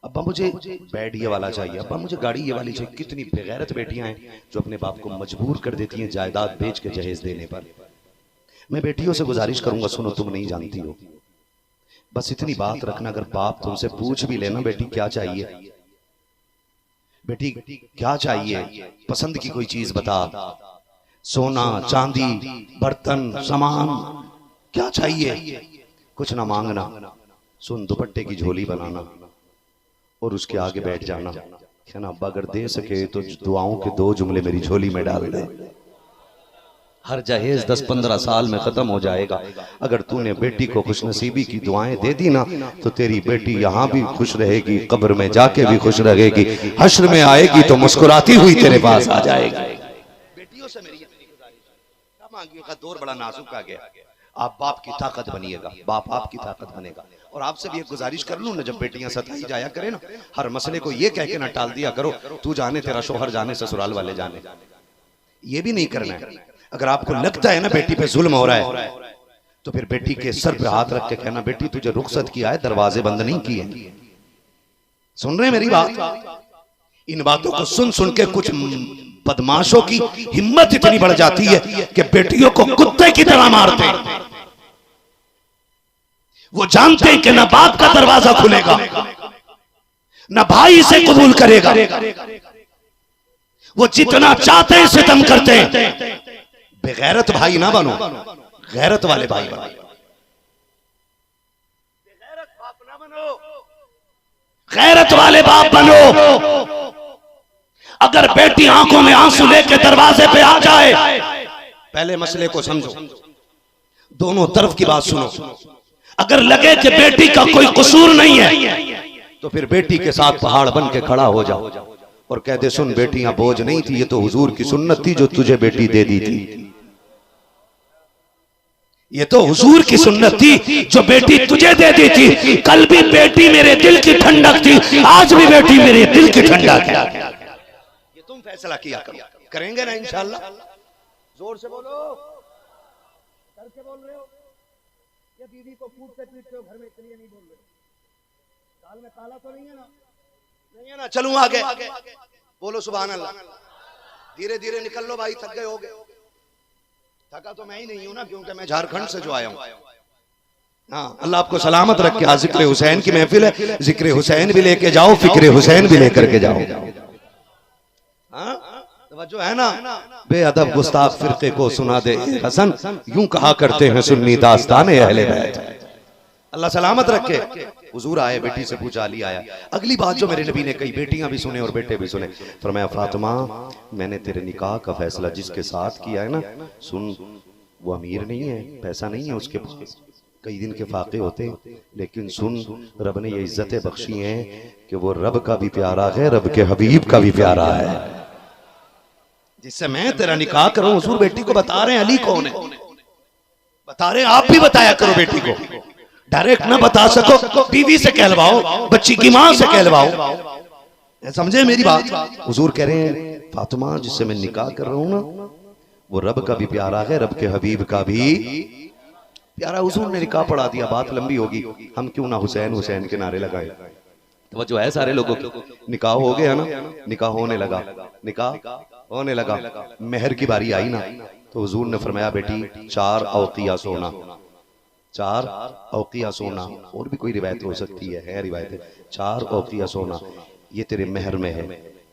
अब्बा मुझे बेड ये वाला चाहिए, अब्बा मुझे गाड़ी ये वाली चाहिए। कितनी बेगैरत बेटियां हैं जो अपने बाप को मजबूर कर देती हैं जायदाद बेच के जहेज देने पर। मैं बेटियों से गुजारिश करूंगा, सुनो, तुम नहीं जानती हो, बस इतनी बात रखना, अगर बाप तुमसे पूछ भी लेना बेटी क्या चाहिए, बेटी क्या चाहिए, पसंद की कोई चीज बता, सोना चांदी बर्तन सामान क्या चाहिए, कुछ ना मांगना, सुन दुपट्टे की झोली बनाना और उसके आगे बैठ जाना, क्या ना अब्बा अगर दे सके तो दुआओं के 2 जुमले मेरी झोली में डाल दे। हर जहेज 10-15 साल में खत्म हो जाएगा। अगर तूने बेटी को खुशनसीबी की दुआएं दे दी ना तो तेरी बेटी यहाँ भी खुश रहेगी, कब्र में जाके भी खुश रहेगी, हश्र में आएगी तो मुस्कुराती हुई तेरे पास आ जाएगी। बेटियों से मेरी का दौर बड़ा नाजुक आ गया, आप बाप की ताकत बनिएगा, बाप आपकी ताकत बनेगा। और आपसे भी एक गुजारिश कर लूं ना, जब बेटियां सताई जाया करे ना, हर मसले को ये कह के ना टाल दिया करो तू जाने तेरा शोहर जाने ससुराल वाले जाने, ये भी नहीं करना है। अगर आपको लगता है ना बेटी पे जुल्म हो रहा है तो फिर बेटी के सर पे हाथ रख के कहना बेटी तुझे रुखसत किया है, दरवाजे बंद नहीं किए। सुन रहे मेरी बात? इन बातों को सुन सुन के कुछ बदमाशों की हिम्मत इतनी बढ़ जाती है कि बेटियों को कुत्ते की तरह मारते हैं। वो जानते हैं कि ना बाप का दरवाजा खुलेगा ना भाई से कबूल करेगा, वो जितना चाहते हैं सितम करते हैं। बेगैरत भाई ना बनो, गैरत वाले भाई बनो। गैरत वाले बाप बनो। अगर बेटी आंखों में आंसू लेके दरवाजे पे आ जाए, पहले मसले को समझो, दोनों तरफ की बात सुनो। अगर लगे कि बेटी का कोई कसूर नहीं है, तो फिर बेटी के साथ पहाड़ बन के खड़ा हो जाओ और कह दे, सुन बेटियां बोझ नहीं थी, ये तो हुजूर की सुन्नत थी जो तुझे बेटी दे दी थी। ये तो हुजूर की सुन्नत थी जो बेटी तुझे दे दी थी। कल भी बेटी मेरे दिल की ठंडक थी, आज भी बेटी मेरे दिल की ठंडक है। ये तुम फैसला किया करो, करेंगे ना इंशाअल्लाह। जोर से बोलो, डर के बोल रहे हो या बीवी को कूटते पीटते हो घर में, इसलिए नहीं बोल रहे? दाल में काला तो नहीं है ना? नहीं है ना? चलूं आगे, बोलो सुभान अल्लाह। धीरे धीरे निकल लो भाई, थक गए होगे। थका तो मैं ही नहीं हूं ना, क्योंकि मैं झारखंड से जो आया हूं। हाँ, अल्लाह आपको सलामत रखे। आज जिक्र हुसैन की महफिल है, जिक्र हुसैन भी लेके जाओ, फिक्र हुसैन भी लेकर के जाओ। हाँ, जो है ना, बेअदब गुस्ताख फिरके को सुना दे हसन, यूं कहा करते हैं सुन्नी दास्ताने अहले बैत। अल्लाह सलामत रखे। हुजूर आए, बेटी से पूछा, अली आया। अगली बात जो मेरे नबी ने कही, बेटियां भी सुने और बेटे भी सुने। फरमाया, फातिमा मैंने तेरे निकाह का फैसला जिसके साथ किया है ना, सुन वो अमीर नहीं है, पैसा नहीं है उसके पास, कई दिन के फाके होते, लेकिन सुन रब ने ये इज्जतें बख्शी हैं कि वो रब का भी प्यारा है, रब के हबीब का भी प्यारा है, जिससे मैं तेरा निकाह करूं। हुजूर बेटी को बता रहे हैं अली कौन है, बता रहे हैं। आप भी बताया करो बेटी को, डायरेक्ट ना बता सको, बीवी से कहलवाओ, बच्ची की मां से कहलवाओ। समझे मेरी बात? हुजूर कह रहे हैं, फातिमा जिससे मैं निकाह कर रहा हूं ना, वो रब का भी प्यारा है, रब के हबीब का भी प्यारा। हुजूर ने निकाह पढ़ा दिया। बात लंबी होगी, हम क्यों ना हुसैन हुसैन के नारे लगाए। तो जो है सारे लोगों के निकाह हो गया ना, निकाह होने लगा, निकाह होने लगा। मेहर की बारी आई ना, तो हुजूर ने फरमाया, बेटी 4 औकिया सोना, 4 औकिया सोना, और भी कोई रिवायत हो सकती है रिवायत है, 4 औकिया सोना ये तेरे मेहर में है,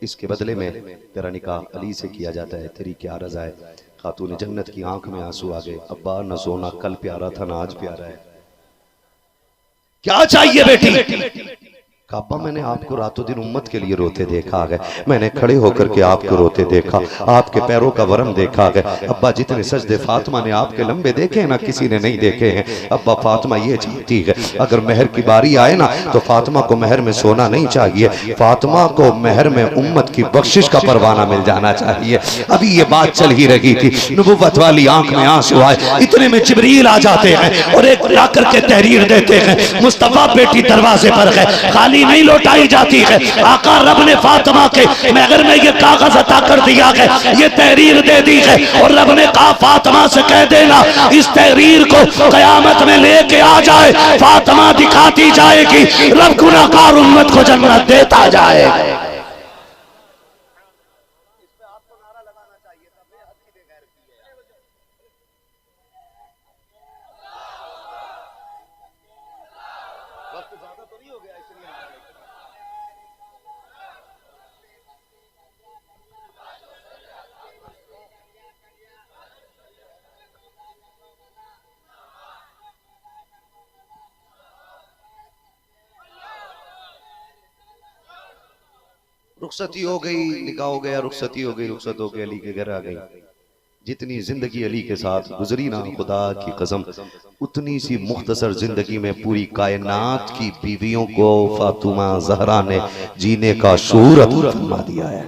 इसके बदले में तेरा निकाह अली से किया जाता है, तेरी क्या रजा है? खातून जन्नत की आंख में आंसू आ गए। अब्बा न सोना कल प्यारा था ना आज प्यारा है, क्या चाहिए बेटी? अब्बा मैंने आपको रातों दिन उम्मत के लिए रोते देखा है, मैंने खड़े होकर के आपको रोते देखा, आपके पैरों का वरम देखा है। अब्बा जितने सजदे फातिमा ने आपके लंबे देखे हैं ना, किसी ने नहीं देखे हैं। अब्बा फातिमा ये चाहती है अगर मेहर की बारी आए ना, तो फातिमा को मेहर में सोना नहीं चाहिए, फातिमा को मेहर में उम्मत की बख्शिश का परवाना मिल जाना चाहिए। अभी ये बात चल ही रही थी, नबुव्वत वाली आंख में आंसू आए, इतने में जिब्रील आ जाते हैं और एक ला करके तहरीर देते हैं, मुस्तफा बेटी दरवाजे पर है, खाली नहीं लौटाई जाती है। आका रब ने फातिमा के महर में ये कागज अता कर दिया है, ये तहरीर दे दी है, और रब ने कहा फातिमा से कह देना इस तहरीर को कयामत में लेके आ जाए, फातिमा दिखाती जाएगी, रब गुनाहगार उम्मत को जन्नत देता जाएगा। रुखसती हो गई, निकाह हो गया, रुखसती हो गई, रुखसत हो गई, अली के घर आ गई। जितनी जिंदगी अली के साथ गुजरी ना, खुदा की कसम उतनी सी मुख्तसर जिंदगी में पूरी कायनात की बीवियों को फातिमा ज़हरा ने जीने का शऊर अता फरमा दिया है।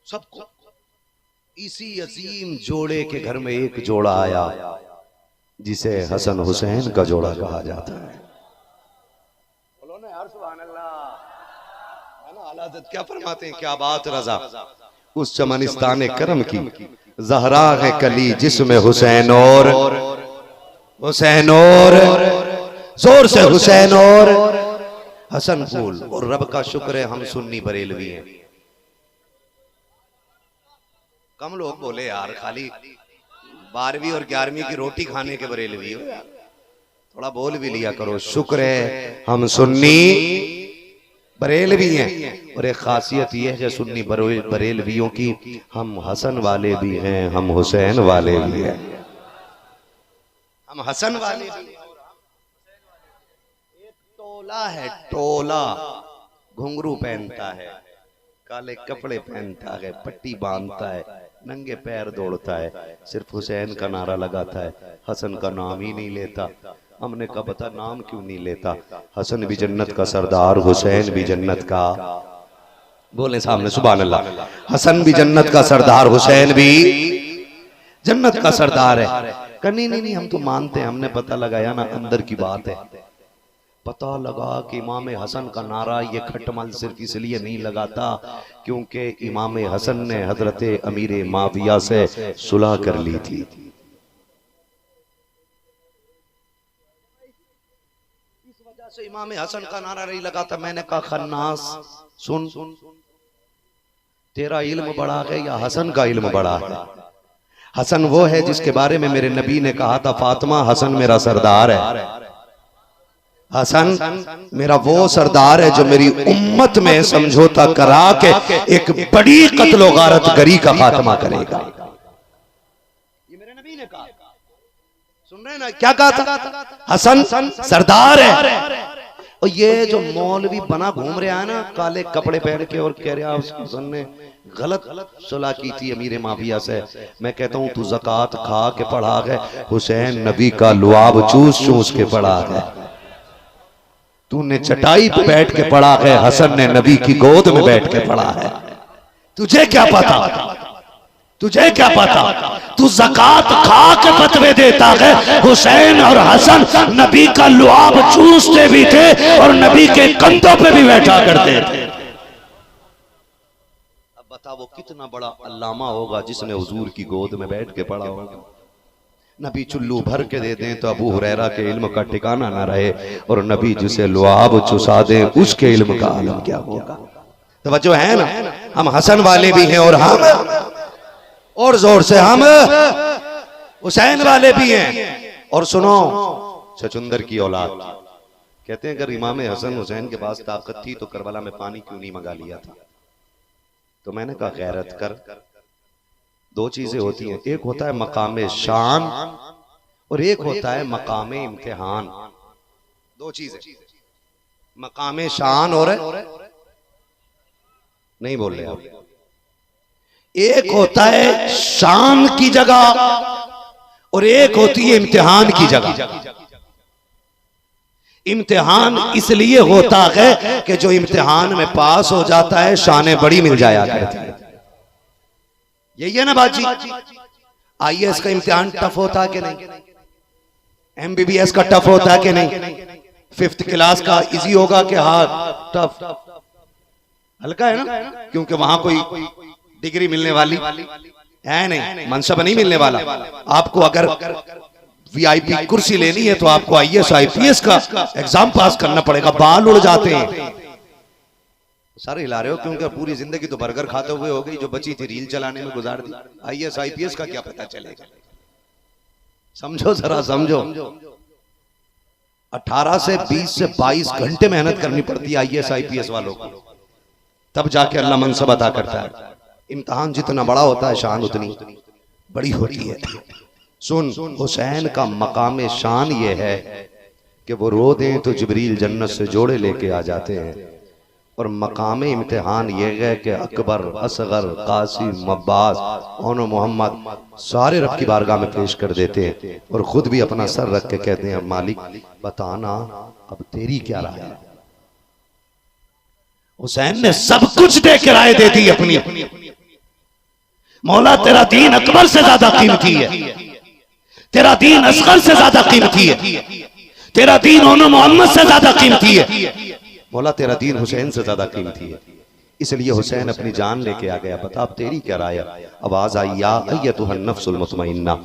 सबको इसी अजीम जोड़े के घर में एक जोड़ा आया जिसे हसन हुसैन का जोड़ा कहा जाता है। बोलो ना यार सुभान अल्लाह, है ना? आला हज़रत क्या फरमाते हैं, क्या बात रजा उस चमनिस्तान करम की ज़हरा है कली जिसमें हुसैन और जोर से हुसैन और हसन फूल। और रब का शुक्र है हम सुन्नी बरेलवी हैं। कम लोग बोले यार, खाली 12वीं और 11वीं की रोटी खाने के बरेलवी हो यार, थोड़ा बोल भी लिया करो। शुक्र है हम सुन्नी बरेलवी हैं। और एक खासियत यह है जो सुन्नी बरेलवियों की, हम हसन वाले भी हैं, हम हुसैन वाले भी हैं, हम हसन वाले भी। एक तो टोला है टोला, घुंघरू पहनता है, काले कपड़े पहनता है, पट्टी बांधता है, नंगे पैर दौड़ता है, सिर्फ हुसैन का नारा लगाता है, हसन का नाम ही नहीं लेता। हमने कहा बता नाम क्यों नहीं लेता? हसन भी जन्नत का सरदार, हुसैन भी जन्नत का, बोले सामने सुभान अल्लाह, हसन भी जन्नत का सरदार, हुसैन भी जन्नत का सरदार है। नहीं नहीं नहीं, हम तो मानते हैं, हमने पता लगाया ना, अंदर की बात है। पता लगा कि इमाम हसन का नारा ये खटमल सिर्फ इसलिए नहीं लगाता क्योंकि इमाम हसन ने हजरत अमीर माविया से सुलह कर ली थी। इस वजह से इमाम हसन का नारा नहीं लगाता। मैंने कहा खन्नास सुन, तेरा इल्म बड़ा है या हसन का इल्म बड़ा है? हसन वो है जिसके बारे में मेरे नबी ने कहा था फातिमा हसन मेरा सरदार है। हसन मेरा वो सरदार है जो मेरी उम्मत में समझौता करा के एक बड़ी कत्लो गारत गरी का खात्मा करेगा। ये मेरे नबी ने कहा, सुन रहे ना क्या कहा था? हसन सरदार है। और ये जो मौलवी बना घूम रहा है ना काले कपड़े पहन के और कह रहा है हसन ने गलत सुलह की थी अमीर माविया से, मैं कहता हूं तू ज़कात खा के पढ़ा है, हुसैन नबी का लुआब चूस चूस के पढ़ा है। तूने चटाई पे बैठ के पढ़ा है, हसन ने नबी की गोद में बैठ के पढ़ा है। तुझे क्या पता, तुझे क्या पता? तू ज़कात खा के फतवे देता है। हुसैन और हसन नबी का लुआब चूसते भी थे और नबी के कंधों पे भी बैठा करते थे। अब बता वो कितना बड़ा अल्लामा होगा जिसने हुजूर की गोद में बैठ के पढ़ा होगा। नबी चुल्लू भर के दे दें तो अबू हुरैरा के इल्म का ठिकाना ना रहे, और नबी जिसे लुआब चुसा दे उसके इल्म का आलम क्या होगा? तवज्जो है ना? हम हसन वाले भी हैं और हम और जोर से हम हुसैन वाले भी हैं। और सुनो, छचुंदर की औलाद कहते हैं अगर इमाम हसन हुसैन के पास ताकत थी तो करबला में पानी क्यों नहीं मंगा लिया था? तो मैंने कहा गैरत कर। दो चीजें होती हैं, एक होता है मकाम शान और एक होता है मकाम इम्तिहान। दो चीजें, मकाम शान और नहीं बोल रहे आप। एक होता है शान की जगह और एक होती है इम्तिहान की जगह। इम्तिहान इसलिए होता है कि जो इम्तिहान में पास हो जाता है शान बड़ी मिल जाया करती है। यही है ना बाजी? आईएएस का इम्तिहान टफ होता है कि नहीं? एमबीबीएस का टफ होता है कि नहीं? 5th क्लास का इजी होगा कि हाँ टफ? हल्का है ना, क्योंकि वहां कोई डिग्री मिलने वाली है नहीं, मनसब नहीं मिलने वाला। आपको अगर वीआईपी कुर्सी लेनी है तो आपको आईएएस आईपीएस का एग्जाम पास करना पड़ेगा। बाल उड़ जाते हैं। सारे हिला रहे हो क्योंकि पूरी जिंदगी तो बर्गर खाते हुए हो गई, जो बची थी रील चलाने में गुजार दी। आईएएस आईपीएस का क्या पता चलेगा? समझो जरा, समझो। 18 से 20 से 22 घंटे मेहनत करनी पड़ती है आईएएस आईपीएस वालों को, तब जाके अल्लाह मनसब अता करता है। इम्तिहान जितना बड़ा होता है शान उतनी बड़ी होती है। सुन, हुसैन का मकाम शान ये है कि वो रो दें तो जिब्रील जन्नत से जोड़े लेके आ जाते हैं, और मकाम इम्तिहान ये है कि अकबर, असगर, कासिम, अब्बास और मोहम्मद सारे रब की बारगाह में पेश कर देते हैं और खुद भी अपना सर रख के कहते हैं मालिक बताना अब तेरी क्या राय है? हुसैन ने सब कुछ दे के राय दे दी अपनी। मौला तेरा दीन अकबर से ज्यादा कीमती है, तेरा दीन असगर से ज्यादा कीमती है, तेरा दीन मोहम्मद से ज्यादा कीमती है, मौला तेरा दीन हुसैन से ज्यादा कीमती है। इसलिए हुसैन अपनी जान लेके आ गया। बता अब तेरी क्या राय? आवाज आई या अय्यतुहन नफ्सुल मुतमइन्ना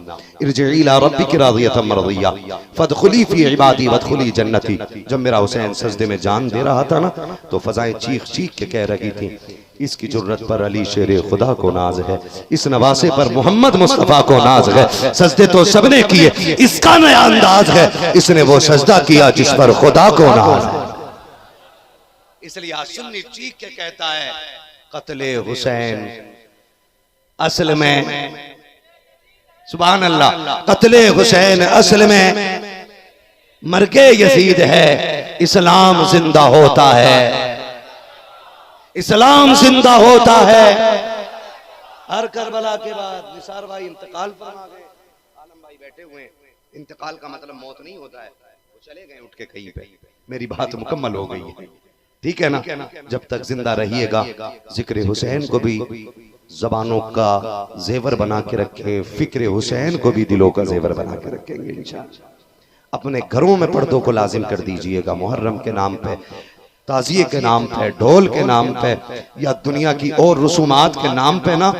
इरजिई इला रब्बिकी रादियतम मरदिया फदखुली फी इबादी वदखुली जन्नती। जब मेरा हुसैन सजदे में जान दे रहा था ना तो फजाएं चीख चीख के कह रही थी इसकी जुर्रत पर अली शेर खुदा को नाज है, इस नवासे पर मोहम्मद मुस्तफा को नाज है। सजदे तो सबने किए, इसका नया अंदाज है, इसने वो सजदा किया जिस पर खुदा को नाज है। इसलिए आज सुन्नी चीख के कहता है कत्ले हुसैन असल में, सुभान अल्लाह, कत्ले हुसैन असल में मरके यजीद है, इस्लाम जिंदा होता है, इस्लाम जिंदा होता है। हर करबला के बाद निसार भाई इंतकाल फरमा गए, आलम भाई बैठे हुए हैं। इंतकाल का मतलब मौत नहीं होता है, वो चले गए उठ के कहीं पे। मेरी बात मुकम्मल हो गई है, ठीक है ना। जब तक जिंदा रहिएगा जिक्र हुसैन को भी जबानों का जेवर बना के रखें, फिक्र हुसैन को भी दिलों का जेवर बना के रखेंगे इंशाअल्लाह। अपने घरों में पर्दों को लाजिम कर दीजिएगा। मुहर्रम के नाम पे, ताजिए के नाम पे, ढोल के नाम पे या दुनिया की और रसूमात के नाम पे ना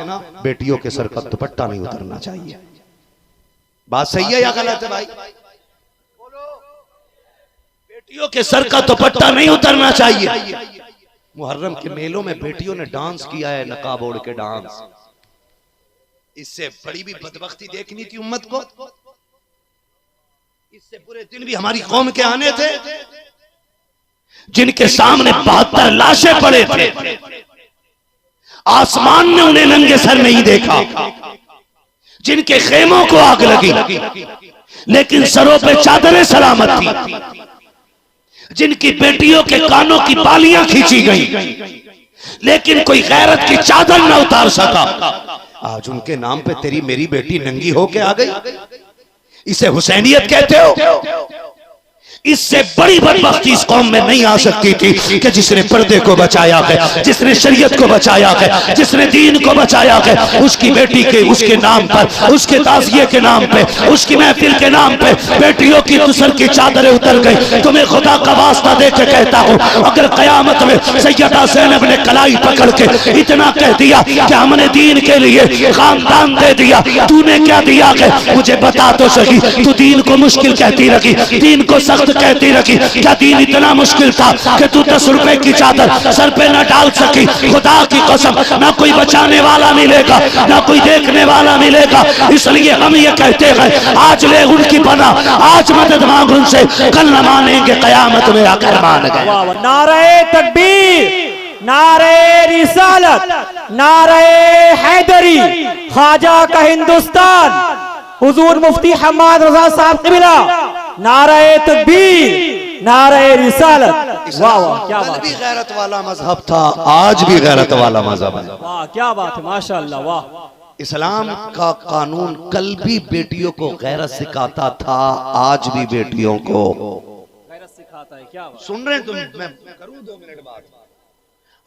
बेटियों के सर का दुपट्टा नहीं उतरना चाहिए। बात सही है या गलत है भाई? बेटियों के सर का दुपट्टा नहीं उतरना चाहिए। मुहर्रम के मेलों में बेटियों ने डांस किया है, नकाब ओढ़ के डांस। इससे बड़ी भी बदबख्ती देखनी थी उम्मत को। इससे बुरे दिन भी हमारी कौम के आने थे, जिनके सामने 72 लाशें पड़े थे, आसमान ने उन्हें नंगे सर नहीं देखा, जिनके खेमों को आग लगी लेकिन सरों पे चादरें सलामत थी, जिनकी बेटियों के कानों की बालियां खींची गई लेकिन कोई गैरत की चादर न उतार सका। आज उनके नाम पे तेरी मेरी बेटी नंगी होके आ गई। इसे हुसैनियत कहते हो? इससे बड़ी बदबख्ती इस कौम में नहीं आ सकती थी कि जिसने पर्दे को बचाया है, जिसने शरीयत को बचाया है, जिसने दीन को बचाया है, उसकी बेटी के उसके नाम पर, उसके ताज़िये के नाम पे, उसकी महफिल के नाम पे बेटियों की दुसर की चादरें उतर गई। तुम्हें खुदा का वास्ता दे के कहता हूँ, अगर कयामत में सैयदा ज़ैनब ने कलाई पकड़ के इतना कह दिया कि हमने दीन के लिए खानदान दे दिया, तूने क्या दिया है मुझे बता तो सही। तू दीन को मुश्किल कहती रखी, दीन को सख्त कहती रखी, क्या दीन इतना मुश्किल था कि तू 10 रुपए की चादर सर पे न डाल सकी? खुदा की कसम, ना कोई बचाने वाला मिलेगा, ना कोई देखने वाला मिलेगा। इसलिए हम ये कहते हैं, आज ले उनकी पना, आज मदद मांग उनसे, कल न मानेंगे कयामत में आकर मान गए। नारे तकबीर, नारे रिसालत, नारे हैदरी, ख्वाजा का हिंदुस्तान, हुजूर मुफ्ती हम्माद रजा साहब क़िबला, नारे तकबीर, नारे रिसालत। वाह वाह, क्या बात भी गैरत वाला मजहब था, आज भी गैरत वाला मजहब है। वाह क्या बात है, माशाअल्लाह। वाह, इस्लाम का कानून कल भी बेटियों को गैरत सिखाता था, आज भी बेटियों को गैरत सिखाता है। क्या सुन रहे हैं तुम? मैं करूं 2 मिनट बाद।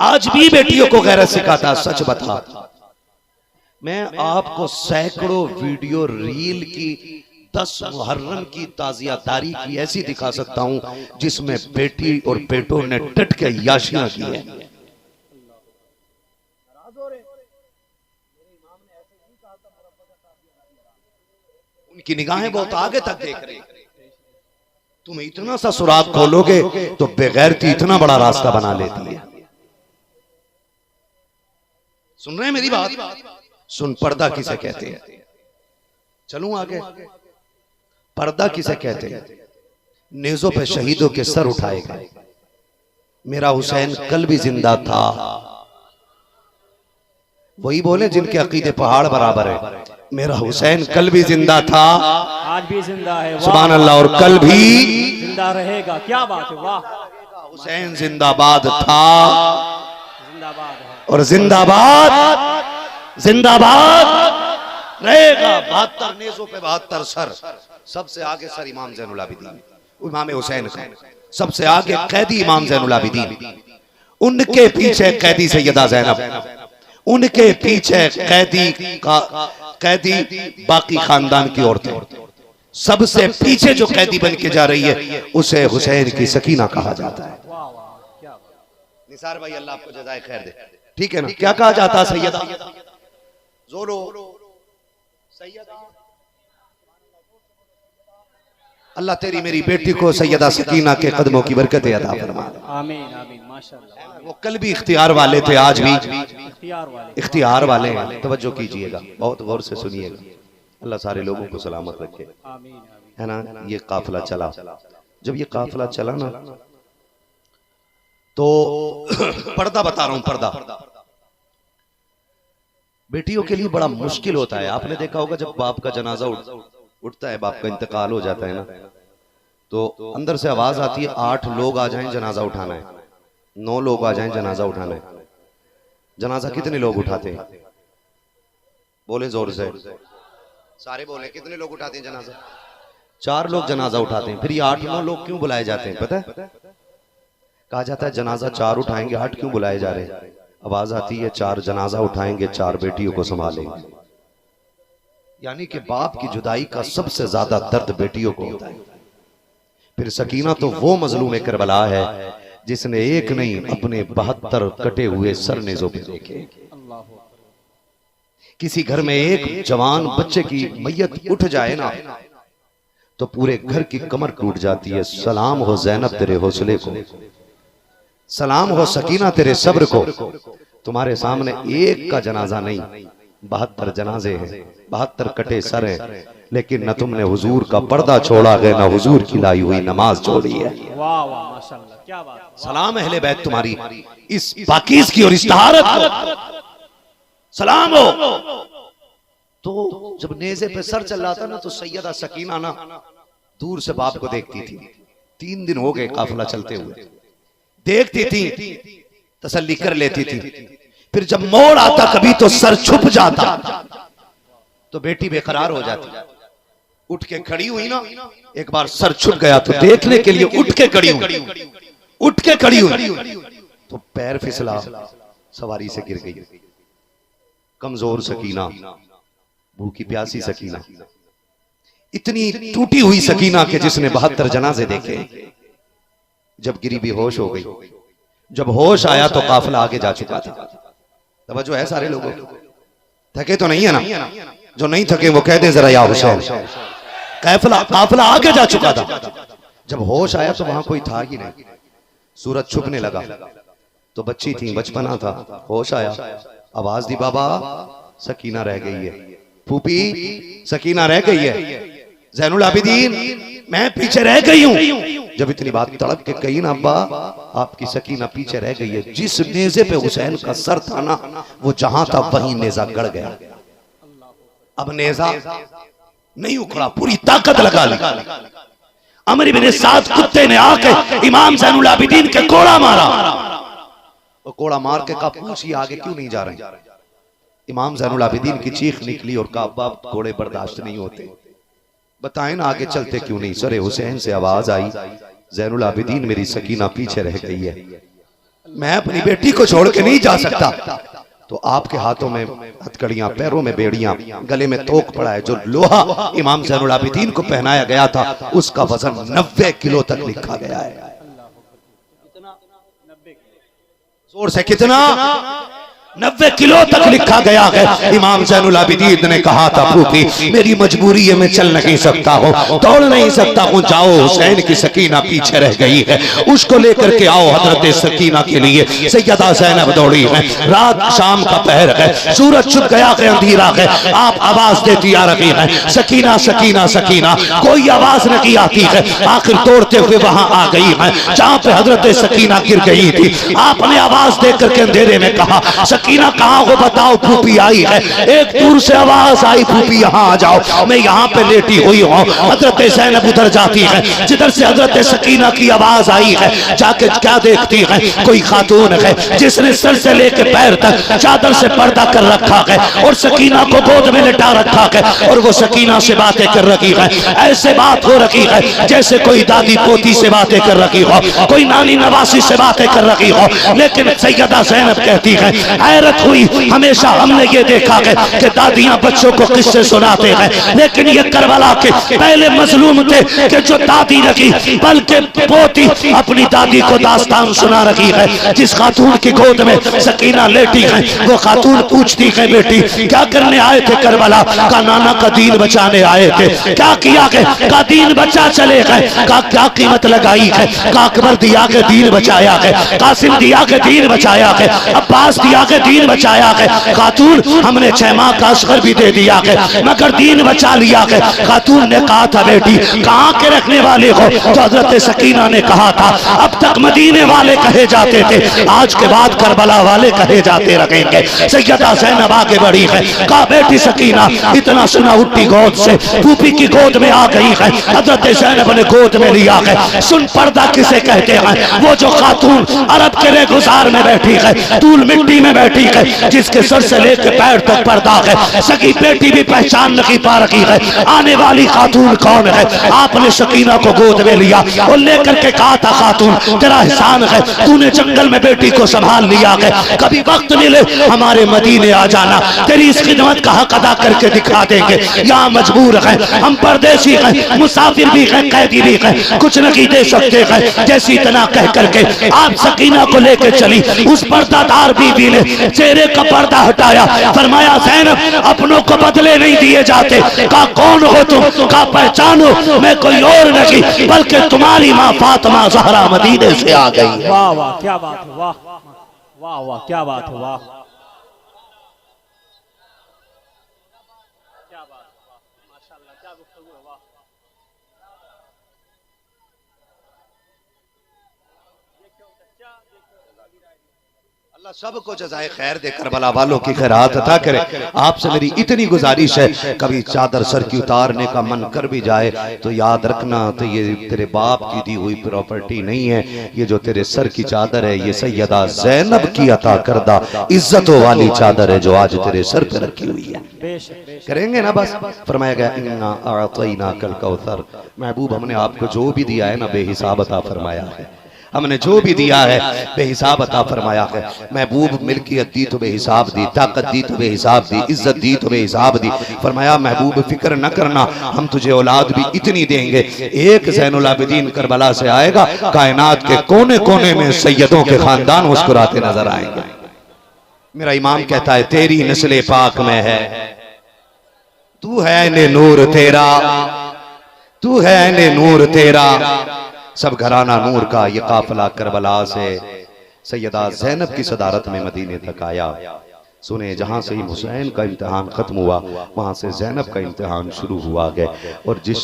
आज भी बेटियों को गैरत सिखाता। सच बता, मैं आपको सैकड़ों वीडियो रील की 10 मुहर्रम की ताजियादारी की ऐसी दिखा सकता हूं जिसमें बेटी और बेटों ने डट के याशियां की है। उनकी निगाहें बहुत आगे तक देख रही। तुम इतना सा सुराग खोलोगे तो बेगैरती इतना बड़ा रास्ता बना लेती है। सुन रहे हैं मेरी बात? सुन, पर्दा किसे कहते हैं? चलूं आगे। पर्दा किसे कहते हैं? नेज़ों पे शहीदों के सर उठाए गए। मेरा हुसैन कल भी जिंदा था। वही बोले जिनके अकीदे पहाड़ बराबर है। मेरा हुसैन कल भी जिंदा था, आज भी जिंदा है। सुभान अल्लाह, और कल भी जिंदा रहेगा। क्या बात है, वाह। हुसैन जिंदाबाद था जिंदाबाद है और जिंदाबाद जिंदाबाद रहेगा। 72 नेज़ों पे 72 सर। सबसे आगे सर इमाम ज़ैनुल आबिदीन, इमाम हुसैन का। सबसे आगे कैदी इमाम ज़ैनुल आबिदीन, उनके पीछे कैदी सैयदा ज़ैनब, उनके पीछे कैदी बाकी खानदान की औरतें। सबसे पीछे जो कैदी बन के जा रही है उसे हुसैन की सकीना कहा जाता है। निसार भाई, अल्लाह आपको जज़ाए खैर दे, ठीक है ना? क्या कहा जाता है? सैयदा जोरो, सैयदा। अल्लाह तेरी मेरी बेटी को सैयदा सकीना के कदमों की बरकतें अता फरमा। आमीन आमीन, माशाअल्लाह। वो कल भी इख्तियार वाले थे, आज भी इख्तियार वाले हैं। तवज्जो कीजिएगा, बहुत गौर से सुनिएगा। अल्लाह सारे लोगों को सलामत रखे, आमीन, है ना? ये काफिला चला, जब ये काफिला चला ना तो पर्दा बता रहा हूं, पर्दा बेटियों के लिए बड़ा मुश्किल होता है। आपने देखा होगा जब बाप का जनाजा उठता है, बाप का इंतकाल हो जाता है ना, तो अंदर से आवाज आती है 8 लोग आ जाएं जनाजा उठाना है, 9 लोग आ जाएं जनाजा उठाना है। जनाजा कितने लोग उठाते हैं? बोले जोर से, सारे बोले कितने लोग उठाते हैं जनाजा? 4 लोग जनाजा उठाते हैं। फिर ये 8-9 लोग क्यों बुलाए जाते हैं पता है? कहा जाता है जनाजा 4 उठाएंगे, 8 क्यों बुलाए जा रहे हैं? आवाज आती है 4 जनाजा उठाएंगे, 4 बेटियों को संभालेंगे। यानी कि बाप की जुदाई का सबसे ज्यादा दर्द बेटियों को होता है। फिर सकीना तो वो मजलूम करबला है जिसने एक नहीं अपने 72 कटे हुए सर नेज़ों पे देखे। किसी घर में एक जवान बच्चे की मैयत उठ जाए ना तो पूरे घर की कमर टूट जाती है। सलाम हो ज़ैनब तेरे हौसले को, सलाम हो सकीना तेरे सब्र को। तुम्हारे सामने एक का जनाजा नहीं, 72 जनाजे हैं, 72 कटे सर हैं, लेकिन न तुमने हुजूर का पर्दा छोड़ा है, न हुजूर की लाई हुई नमाज छोड़ी है। वाह वाह माशाल्लाह, क्या बात। सलाम अहले बैत तुम्हारी इस पाकीज़ की और इस तहारत को सलाम हो। तो जब नेज़े पे सर चल रहा था ना तो सैयदा सकीना ना दूर से बाप को देखती थी। 3 दिन हो गए काफिला चलते हुए, देखती थी, तसल्ली कर लेती थी। फिर जब मोड़ आता कभी तो सर छुप जाता तो बेटी बेकरार हो जाती। उठ के खड़ी हुई ना, एक बार सर छुप गया तो देखने के लिए उठ के खड़ी हुई, उठ के खड़ी हुई तो पैर फिसला, सवारी से गिर गई। कमजोर सकीना, भूखी प्यासी सकीना, इतनी टूटी हुई सकीना के जिसने 72 जनाजे देखे। जब गिरी बेहोश हो गई, जब होश आया तो काफिला आगे जा चुका था। तवज्जो है सारे लोगों, थके तो नहीं है ना? जो नहीं थके वो कह दे जरा या हुसैन। काफिला आगे जा चुका था। जब होश आया तो वहां कोई था ही नहीं। सूरज छुपने लगा तो बच्ची थी, बचपना था। होश आया, आवाज दी, बाबा सकीना रह गई है, फूफी सकीना रह गई है, ज़ैनुल आबिदीन मैं पीछे रह गई हूं। जब इतनी बात तड़प के कही ना, अब्बा आपकी सकीना पीछे रह गई है। जिस नेज़े पे हुसैन का सर था ना, वो जहां था वहीं नेज़ा गड़ गया। अब नेज़ा नहीं उखड़ा, पूरी ताकत लगा ली। अमर इब्न साद कुत्ते ने आके इमाम ज़ैनुल आबिदीन के कोड़ा मारा। वो कोड़ा मार के कहा पूछिए आगे क्यों नहीं जा रहे? इमाम ज़ैनुल आबिदीन की चीख निकली और कहा अब्बा कोड़े बर्दाश्त नहीं होते, बताएं ना आगे चलते क्यों नहीं? सरे हुसैन से आवाज आई, ज़ैनुल आबिदीन मेरी सकीना पीछे रह गई है, मैं अपनी बेटी को छोड़ के नहीं जा सकता। तो आपके हाथों में हथकड़ियां, पैरों में बेड़ियां, गले में तोक पड़ा है। जो लोहा इमाम ज़ैनुल आबिदीन को पहनाया गया था उसका वजन 90 किलो तक लिखा गया है। जोर से कितना? 90 किलो तक लिखा गया है। इमाम ज़ैनुल आबिदीन ने कहा था फूफी मेरी मजबूरी है, मैं चल नहीं सकता हूँ, दौड़ नहीं सकता हूँ, जाओ हुसैन की सकीना पीछे रह गई है, उसको लेकर के आओ हजरत सकीना के लिए। सैयदा ज़ैनब दौड़ी है। रात शाम का पहर है, सूरज छुप गया है, अंधेरा है। आप आवाज देती आ रही है, सकीना सकीना सकीना, कोई आवाज नहीं आती है। आखिर तोड़ते हुए वहां आ गई है जहां पे हजरत सकीना गिर गई थी। आपने आवाज देकर के अंधेरे में कहा सकीना कहाँ हो बताओ, फूफी आई है। एक दूर से आवाज आई फूफी यहाँ आ जाओ, मैं यहाँ पे लेटी हुई हूँ। हजरत ज़ैनब उधर जाती है जिधर से हजरत सकीना की आवाज आई है। जाके क्या देखती है, कोई खातून है जिसने सर से लेकर पैर तक चादर से पर्दा कर रखा है और सकीना को गोद में लिटा रखा है और वो सकीना से बातें कर रही है। ऐसे बात हो रही है जैसे कोई दादी पोती से बातें कर रही हो, कोई नानी नवासी से बातें कर रही हो। लेकिन सैयदा ज़ैनब कहती है हैरत हुई, हमेशा हमने ये देखा है कि दादियां बच्चों को किस्से सुनाते हैं, लेकिन ये करबला के पहले मजलूम थे कि जो दादी रखी बल्कि पोती अपनी दादी को दास्तान सुना रही है। जिस खातून की गोद में सकीना लेटी है वो खातून पूछती है बेटी क्या करने आए थे करबला? का नाना का दीन बचाने आए थे। क्या किया है? का दीन बचा चले गए। का क्या कीमत लगाई है? का अकबर दिया के दीन बचाया है, कासिम दिया के दीन बचाया है, अब्बास दिया के के दीन बचाया है। खातून हमने 6 माह का असगर भी दे दिया है मगर दीन बचा लिया है। खातून ने कहा था बेटी कहाँ के रखने वाले हो, तो हजरत सकीना ने कहा था अब तक मदीने वाले कहे जाते थे, आज के बाद करबला वाले कहे जाते रहेंगे। सैयदा ज़ैनब आगे बढ़ी है, कहा बेटी सकीना इतना सुना उठी गोद से, फूफी की गोद में आ गई है। हजरत ज़ैनब ने गोद में लिया है। सुन पर्दा किसे कहते हैं, वो जो खातून अरब के रेगुजार में बैठी है, तूल मिट्टी में बैठी है, जिसके सर से लेकर पैर तक पर्दा है। सगी बेटी भी पहचान नहीं पा रही है आने वाली खातून कौन है। आपने सकीना को गोद में लिया और लेकर के कहा था खातून तेरा एहसान है, तूने जंगल में बेटी को संभाल लिया है, कभी वक्त मिले हमारे मदीने आ जाना, तेरी इस खिदमत का हक अदा करके दिखा देंगे। यहाँ मजबूर है, हम परदेसी हैं, मुसाफिर भी हैं, कैदी भी हैं, कुछ नहीं दे सकते हैं। जैसी इतना कह करके आप सकीना को लेकर चली, उस पर्दादार बीवी ने चेहरे का पर्दा हटाया, फरमाया ज़ैनब अपनों को बदले नहीं दिए जाते। कहा कौन हो तुम, कहा पहचानो मैं कोई और नहीं बल्कि तुम्हारी माँ फातिमा ज़हरा मदीने से आ गई। वाह वाह क्या बात है, वाह वाह वाह क्या बात है, वाह क्या बात है, वाह माशाल्लाह क्या गुफ्तगू है, वाह अल्लाह सबको जज़ाए खैर दे, करबला वालों की खैरात अता करे। आपसे मेरी इतनी गुजारिश है, कभी चादर सर की उतारने का मन कर भी जाए तो याद रखना तो ये तेरे बाप की दी हुई प्रॉपर्टी नहीं है, ये जो तेरे सर की चादर है ये सैयदा ज़ैनब की अता करदा इज्जतों वाली चादर है जो आज तेरे सर पे रखी हुई है। करेंगे ना बस। फरमाया गया इन्ना अअतैना कल कौसर, महबूब हमने आपको जो भी दिया है ना बेहिसाब अता फरमाया है, हमने जो भी दिया है बेहिसाब अता फरमाया है। महबूब मिल्कियत दी तो बेहिसाब दी, ताकत दी तो बेहिसाब दी, इज्जत दी तो बेहिसाब दी। फरमाया महबूब फिक्र न करना हम तुझे औलाद भी इतनी देंगे, एक ज़ैनुल आबिदीन करबला से आएगा, कायनात के कोने कोने में सैयदों के खानदान मुस्कुराते नजर आएंगे। मेरा इमाम कहता है तेरी नस्ल पाक में है, तू है ने नूर तेरा, तू है ने नूर तेरा, सब घराना नूर का ये काफिला करबला से सैयदा ज़ैनब की सदारत में मदीने तक आया। सुने जहां से हुसैन का इम्तिहान खत्म हुआ वहां से ज़ैनब का इम्तिहान शुरू हुआ है। और जिस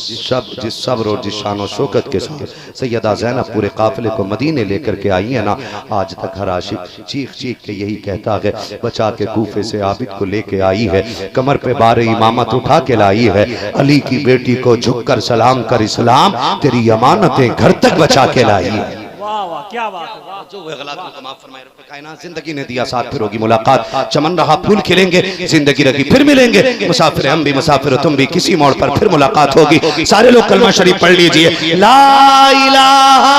सब्र और जिस शान और शौकत के साथ सैयदा ज़ैनब पूरे काफिले को मदीने लेकर के आई है ना, आज तक हर आशिक चीख चीख के यही कहता है बचा के कूफे से आबिद को लेके आई है, कमर पे बारे इमामत उठा के लाई है, अली की बेटी को झुककर सलाम कर इस्लाम तेरी अमानतें घर तक बचा के लाई है। वाह वाह क्या बात है, वाह जो गलतियों को माफ फरमाए रब कायनात। जिंदगी ने दिया साथ फिर होगी मुलाकात, चमन रहा फूल खिलेंगे, जिंदगी रही फिर मिलेंगे, मुसाफिर हम भी मुसाफिर तुम भी, किसी मोड़ पर फिर मुलाकात होगी। सारे लोग कलमा शरीफ पढ़ लीजिए, ला इलाहा,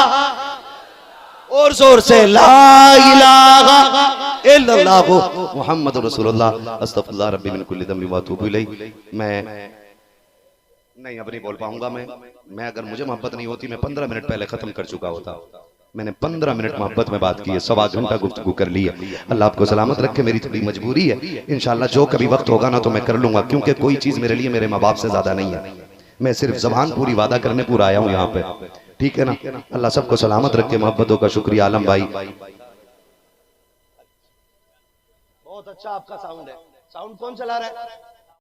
और जोर से ला इलाहा इल्लल्लाहु मुहम्मद रसूलुल्लाह अस्तगफिरुल्लाह रब्बी मिन कुल्ली दम्बि व अतूबु इलैहि। मैं नहीं अब नहीं बोल पाऊंगा। मैं अगर मुझे मोहब्बत नहीं होती मैं 15 मिनट पहले खत्म कर चुका होता। मैंने 15 मिनट मोहब्बत में बात की है, 1.25 घंटा गुफ्तगू कर ली है। अल्लाह आपको सलामत रखे, मेरी थोड़ी मजबूरी है, इंशाल्लाह जो कभी वक्त होगा ना तो मैं कर लूंगा, क्योंकि कोई चीज मेरे लिए मेरे माँ बाप से ज्यादा नहीं है। मैं सिर्फ जबान पूरी वादा करने पूरा आया हूँ यहाँ पे, ठीक है ना। अल्लाह सबको सलामत रखे, मोहब्बतों का शुक्रिया आलम भाई। बहुत अच्छा आपका साउंड है, साउंड कौन चला रहा है?